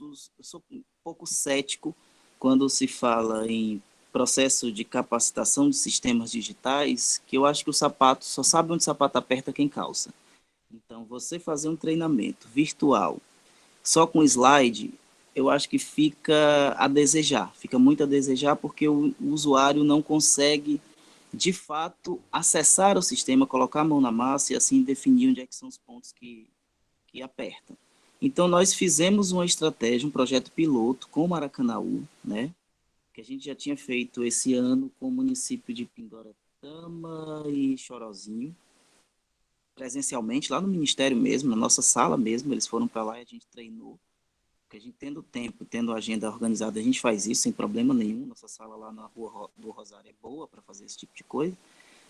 pouco cético quando se fala em processo de capacitação de sistemas digitais, que eu acho que o sapato, só sabe onde o sapato aperta quem calça. Então, você fazer um treinamento virtual só com slide, eu acho que fica muito a desejar, porque o usuário não consegue, de fato, acessar o sistema, colocar a mão na massa e assim definir onde é que são os pontos que apertam. Então, nós fizemos uma estratégia, um projeto piloto com o Maracanaú, né, que a gente já tinha feito esse ano com o município de Pindoretama e Chorozinho, presencialmente, lá no Ministério mesmo, na nossa sala mesmo, eles foram para lá e a gente treinou. porque a gente tendo tempo, tendo a agenda organizada, a gente faz isso sem problema nenhum. Nossa sala lá na Rua do Rosário é boa para fazer esse tipo de coisa,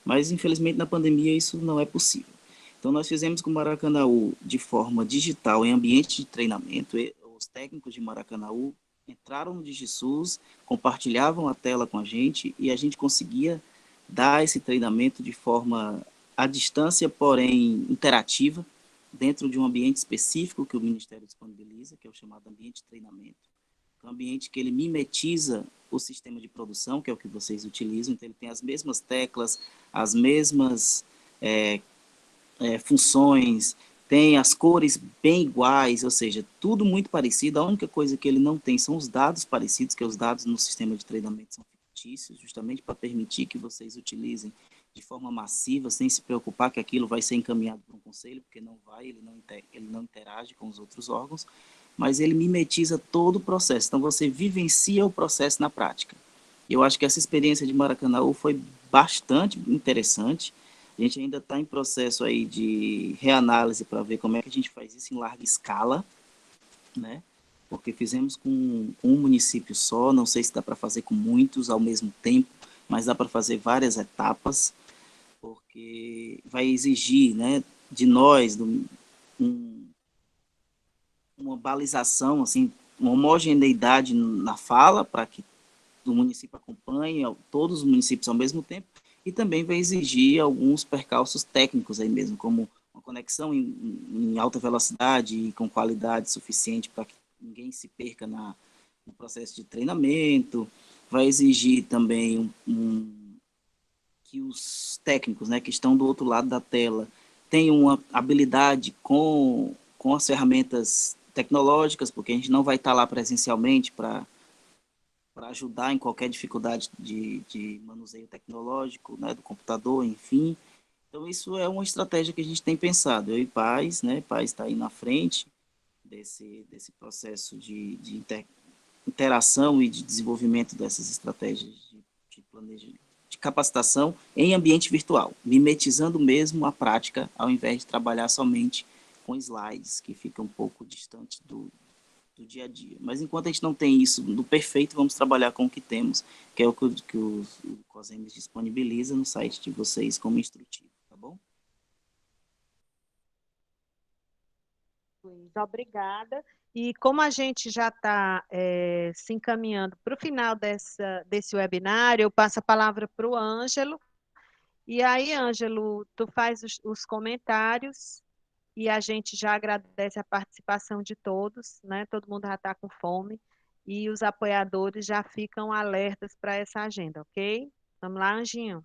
mas infelizmente na pandemia isso não é possível. Então nós fizemos com o Maracanaú de forma digital, em ambiente de treinamento. Os técnicos de Maracanaú entraram no DigiSUS, compartilhavam a tela com a gente e a gente conseguia dar esse treinamento de forma à distância, porém interativa, dentro de um ambiente específico que o Ministério disponibiliza, que é o chamado ambiente de treinamento. É um ambiente que ele mimetiza o sistema de produção, que é o que vocês utilizam, então ele tem as mesmas teclas, as mesmas funções, tem as cores bem iguais, ou seja, tudo muito parecido. A única coisa que ele não tem são os dados parecidos, que os dados no sistema de treinamento são fictícios, justamente para permitir que vocês utilizem de forma massiva, sem se preocupar que aquilo vai ser encaminhado para um conselho, porque não vai, ele não interage com os outros órgãos, mas ele mimetiza todo o processo. Então, você vivencia o processo na prática. Eu acho que essa experiência de Maracanaú foi bastante interessante. A gente ainda está em processo aí de reanálise para ver como é que a gente faz isso em larga escala, né? Porque fizemos com um município só, não sei se dá para fazer com muitos ao mesmo tempo, mas dá para fazer várias etapas, porque vai exigir, né, de nós uma balização, assim, uma homogeneidade na fala, para que o município acompanhe todos os municípios ao mesmo tempo, e também vai exigir alguns percalços técnicos aí mesmo, como uma conexão em alta velocidade e com qualidade suficiente para que ninguém se perca no processo de treinamento. Vai exigir também que os técnicos, né, que estão do outro lado da tela tenham uma habilidade com as ferramentas tecnológicas, porque a gente não vai estar lá presencialmente para ajudar em qualquer dificuldade de manuseio tecnológico, né, do computador, enfim. Então, isso é uma estratégia que a gente tem pensado. Eu e Paz, né, Paz está aí na frente desse processo de interação e de desenvolvimento dessas estratégias de planejamento, de capacitação em ambiente virtual, mimetizando mesmo a prática, ao invés de trabalhar somente com slides, que fica um pouco distante do dia a dia. Mas enquanto a gente não tem isso do perfeito, vamos trabalhar com o que temos, que é o que o COSEMES disponibiliza no site de vocês como instrutivo, tá bom? Obrigada. E como a gente já está se encaminhando para o final desse webinário, eu passo a palavra para o Ângelo. E aí, Ângelo, tu faz os comentários e a gente já agradece a participação de todos, né? Todo mundo já está com fome e os apoiadores já ficam alertas para essa agenda, ok? Vamos lá, Anjinho.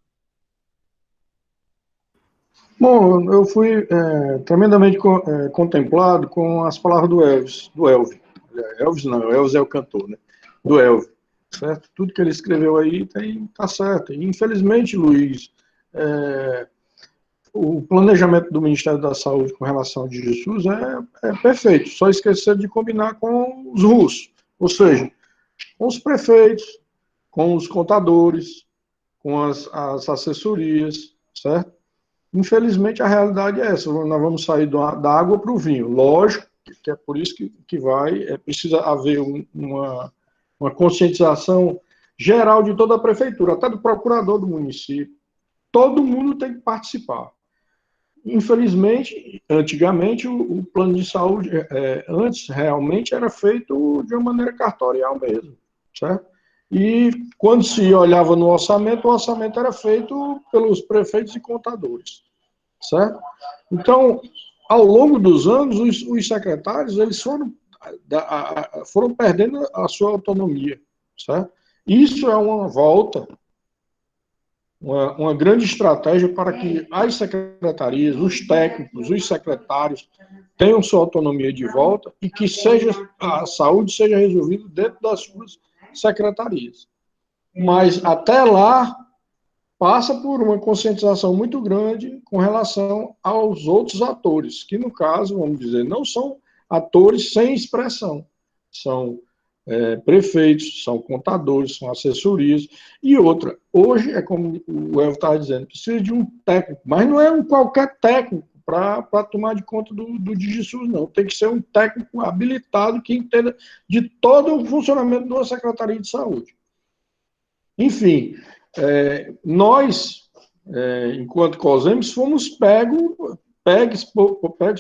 Bom, eu fui tremendamente contemplado com as palavras do Elvis. Elvis não, Elvis é o cantor, né? Do Elvis, certo? Tudo que ele escreveu aí tá certo. E, infelizmente, Luiz, o planejamento do Ministério da Saúde com relação ao DigiSUS é perfeito, só esquecer de combinar com os russos, ou seja, com os prefeitos, com os contadores, com as assessorias, certo? Infelizmente, a realidade é essa, nós vamos sair da água para o vinho. Lógico que é por isso que precisa haver uma conscientização geral de toda a prefeitura, até do procurador do município. Todo mundo tem que participar. Infelizmente, antigamente, o plano de saúde, antes, realmente, era feito de uma maneira cartorial mesmo, certo? E quando se olhava no orçamento, o orçamento era feito pelos prefeitos e contadores, certo? Então, ao longo dos anos, os secretários eles foram perdendo a sua autonomia, certo? Isso é uma volta, uma grande estratégia para que as secretarias, os técnicos, os secretários tenham sua autonomia de volta e que a saúde seja resolvida dentro das suas secretarias. Mas até lá passa por uma conscientização muito grande com relação aos outros atores, que no caso, vamos dizer, não são atores sem expressão, são prefeitos, são contadores, são assessorias, e outra, hoje é como o Elvio estava dizendo, precisa de um técnico, mas não é um qualquer técnico, para tomar de conta do DigiSUS, não. Tem que ser um técnico habilitado que entenda de todo o funcionamento de uma Secretaria de Saúde. Enfim, nós, enquanto COSEMES, fomos pegos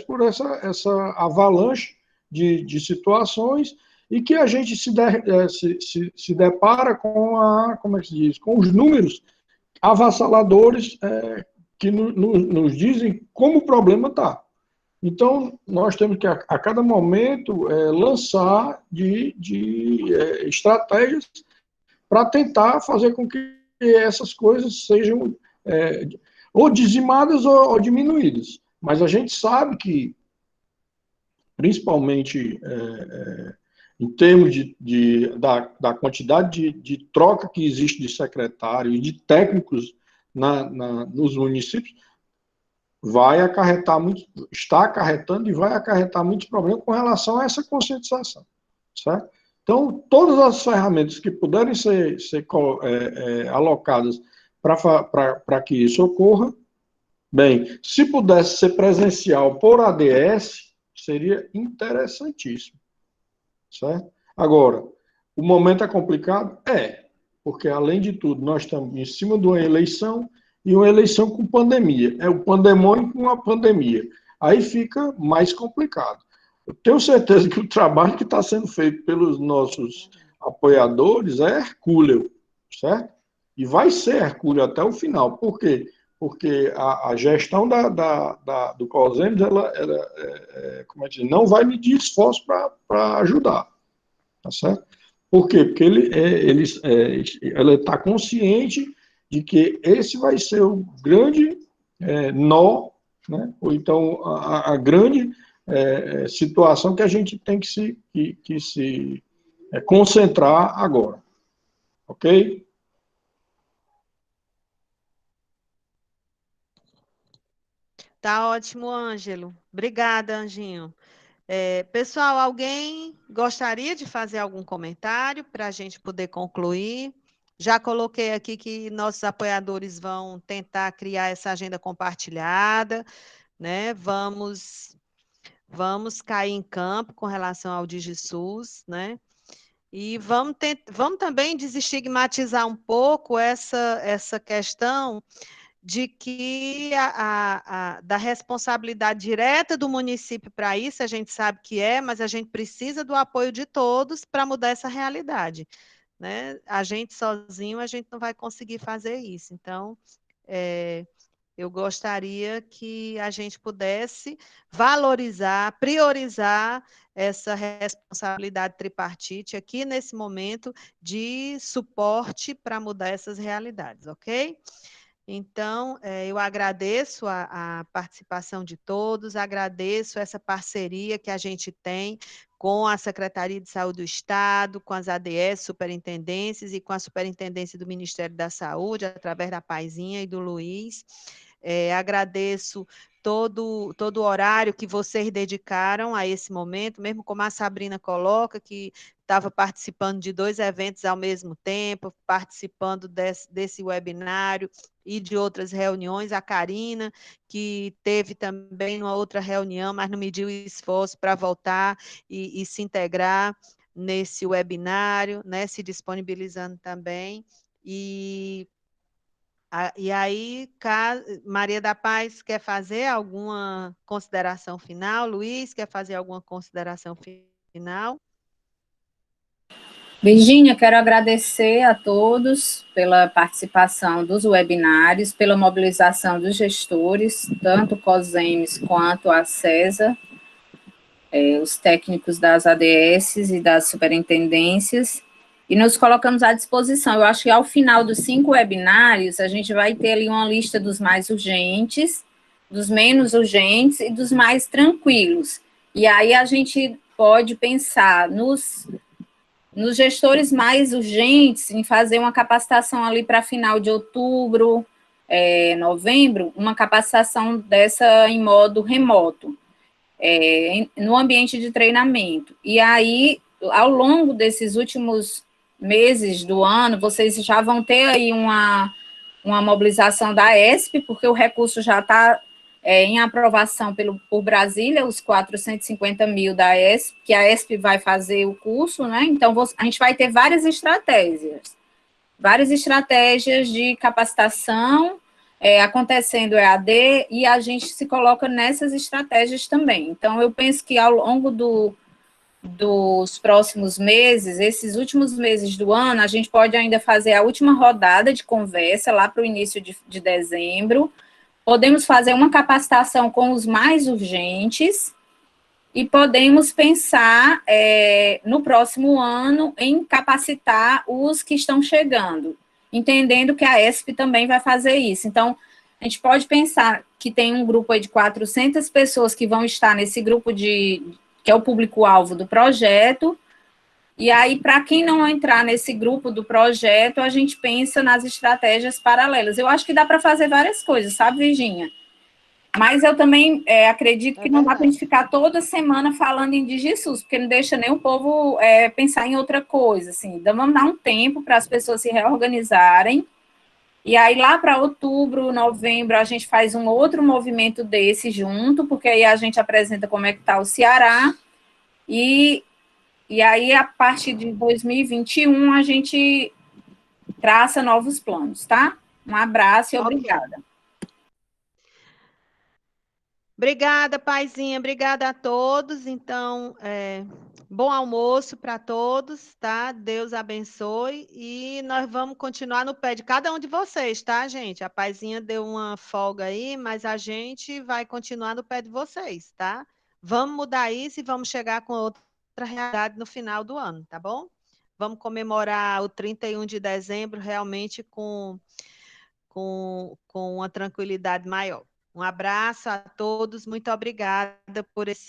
por essa avalanche de situações e que a gente se depara como é que se diz, com os números avassaladores que nos dizem como o problema está. Então, nós temos que, a cada momento, lançar de estratégias para tentar fazer com que essas coisas sejam ou dizimadas ou diminuídas. Mas a gente sabe que, principalmente em termos da quantidade de troca que existe de secretário e de técnicos nos municípios, está acarretando e vai acarretar muitos problemas com relação a essa conscientização, certo? Então, todas as ferramentas que puderem ser alocadas para que isso ocorra, bem, se pudesse ser presencial por ADS, seria interessantíssimo, certo? Agora, o momento é complicado? Porque, além de tudo, nós estamos em cima de uma eleição, e uma eleição com pandemia. É o pandemônio com a pandemia. Aí fica mais complicado. Eu tenho certeza que o trabalho que está sendo feito pelos nossos apoiadores é hercúleo, certo? E vai ser hercúleo até o final. Por quê? Porque a gestão do COSEMES, como é que diz, não vai medir esforço para ajudar, tá certo? Por quê? Porque ela está consciente de que esse vai ser o grande nó, né? Ou então a grande situação que a gente tem que se concentrar agora. Ok? Tá ótimo, Ângelo. Obrigada, Anjinho. Pessoal, alguém gostaria de fazer algum comentário para a gente poder concluir? Já coloquei aqui que nossos apoiadores vão tentar criar essa agenda compartilhada, né? Vamos cair em campo com relação ao DigiSUS, né? E vamos também desestigmatizar um pouco essa questão de que da responsabilidade direta do município para isso, a gente sabe que mas a gente precisa do apoio de todos para mudar essa realidade, né? A gente sozinho, a gente não vai conseguir fazer isso. Então, eu gostaria que a gente pudesse valorizar, priorizar essa responsabilidade tripartite aqui nesse momento de suporte para mudar essas realidades, ok? Então, eu agradeço a participação de todos, agradeço essa parceria que a gente tem com a Secretaria de Saúde do Estado, com as ADS, superintendências e com a Superintendência do Ministério da Saúde, através da Paizinha e do Luiz. Agradeço todo o horário que vocês dedicaram a esse momento, mesmo como a Sabrina coloca, que estava participando de 2 eventos ao mesmo tempo, participando desse webinário e de outras reuniões, a Karina, que teve também uma outra reunião, mas não mediu esforço para voltar e se integrar nesse webinário, né, se disponibilizando também, e aí, Maria da Paz quer fazer alguma consideração final? Luiz quer fazer alguma consideração final? Virgínia, quero agradecer a todos pela participação dos webinários, pela mobilização dos gestores, tanto o COSEMES quanto a CESA, os técnicos das ADS e das superintendências, e nos colocamos à disposição. Eu acho que ao final dos 5 webinários, a gente vai ter ali uma lista dos mais urgentes, dos menos urgentes e dos mais tranquilos. E aí a gente pode pensar nos gestores mais urgentes, em fazer uma capacitação ali para final de outubro, novembro, uma capacitação dessa em modo remoto, no ambiente de treinamento. E aí, ao longo desses últimos meses do ano, vocês já vão ter aí uma mobilização da ESP, porque o recurso já está em aprovação por Brasília, os 450 mil da ESP, que a ESP vai fazer o curso, né? Então, a gente vai ter várias estratégias de capacitação, acontecendo EAD, e a gente se coloca nessas estratégias também. Então, eu penso que ao longo dos próximos meses, esses últimos meses do ano, a gente pode ainda fazer a última rodada de conversa, lá para o início de dezembro. Podemos fazer uma capacitação com os mais urgentes e podemos pensar no próximo ano em capacitar os que estão chegando, entendendo que a ESP também vai fazer isso. Então, a gente pode pensar que tem um grupo aí de 400 pessoas que vão estar nesse grupo que é o público-alvo do projeto, e aí, para quem não entrar nesse grupo do projeto, a gente pensa nas estratégias paralelas. Eu acho que dá para fazer várias coisas, sabe, Virginia? Mas eu também acredito que não dá para a gente ficar toda semana falando em DigiSUS, porque não deixa nem o povo pensar em outra coisa, assim. Então, vamos dar um tempo para as pessoas se reorganizarem, e aí lá para outubro, novembro, a gente faz um outro movimento desse junto, porque aí a gente apresenta como é que está o Ceará, e aí, a partir de 2021, a gente traça novos planos, tá? Um abraço e obrigada. Obrigada, Paizinha. Obrigada a todos. Então, bom almoço para todos, tá? Deus abençoe. E nós vamos continuar no pé de cada um de vocês, tá, gente? A Paizinha deu uma folga aí, mas a gente vai continuar no pé de vocês, tá? Vamos mudar isso e vamos chegar com outra realidade no final do ano, tá bom? Vamos comemorar o 31 de dezembro realmente com uma tranquilidade maior. Um abraço a todos, muito obrigada por esse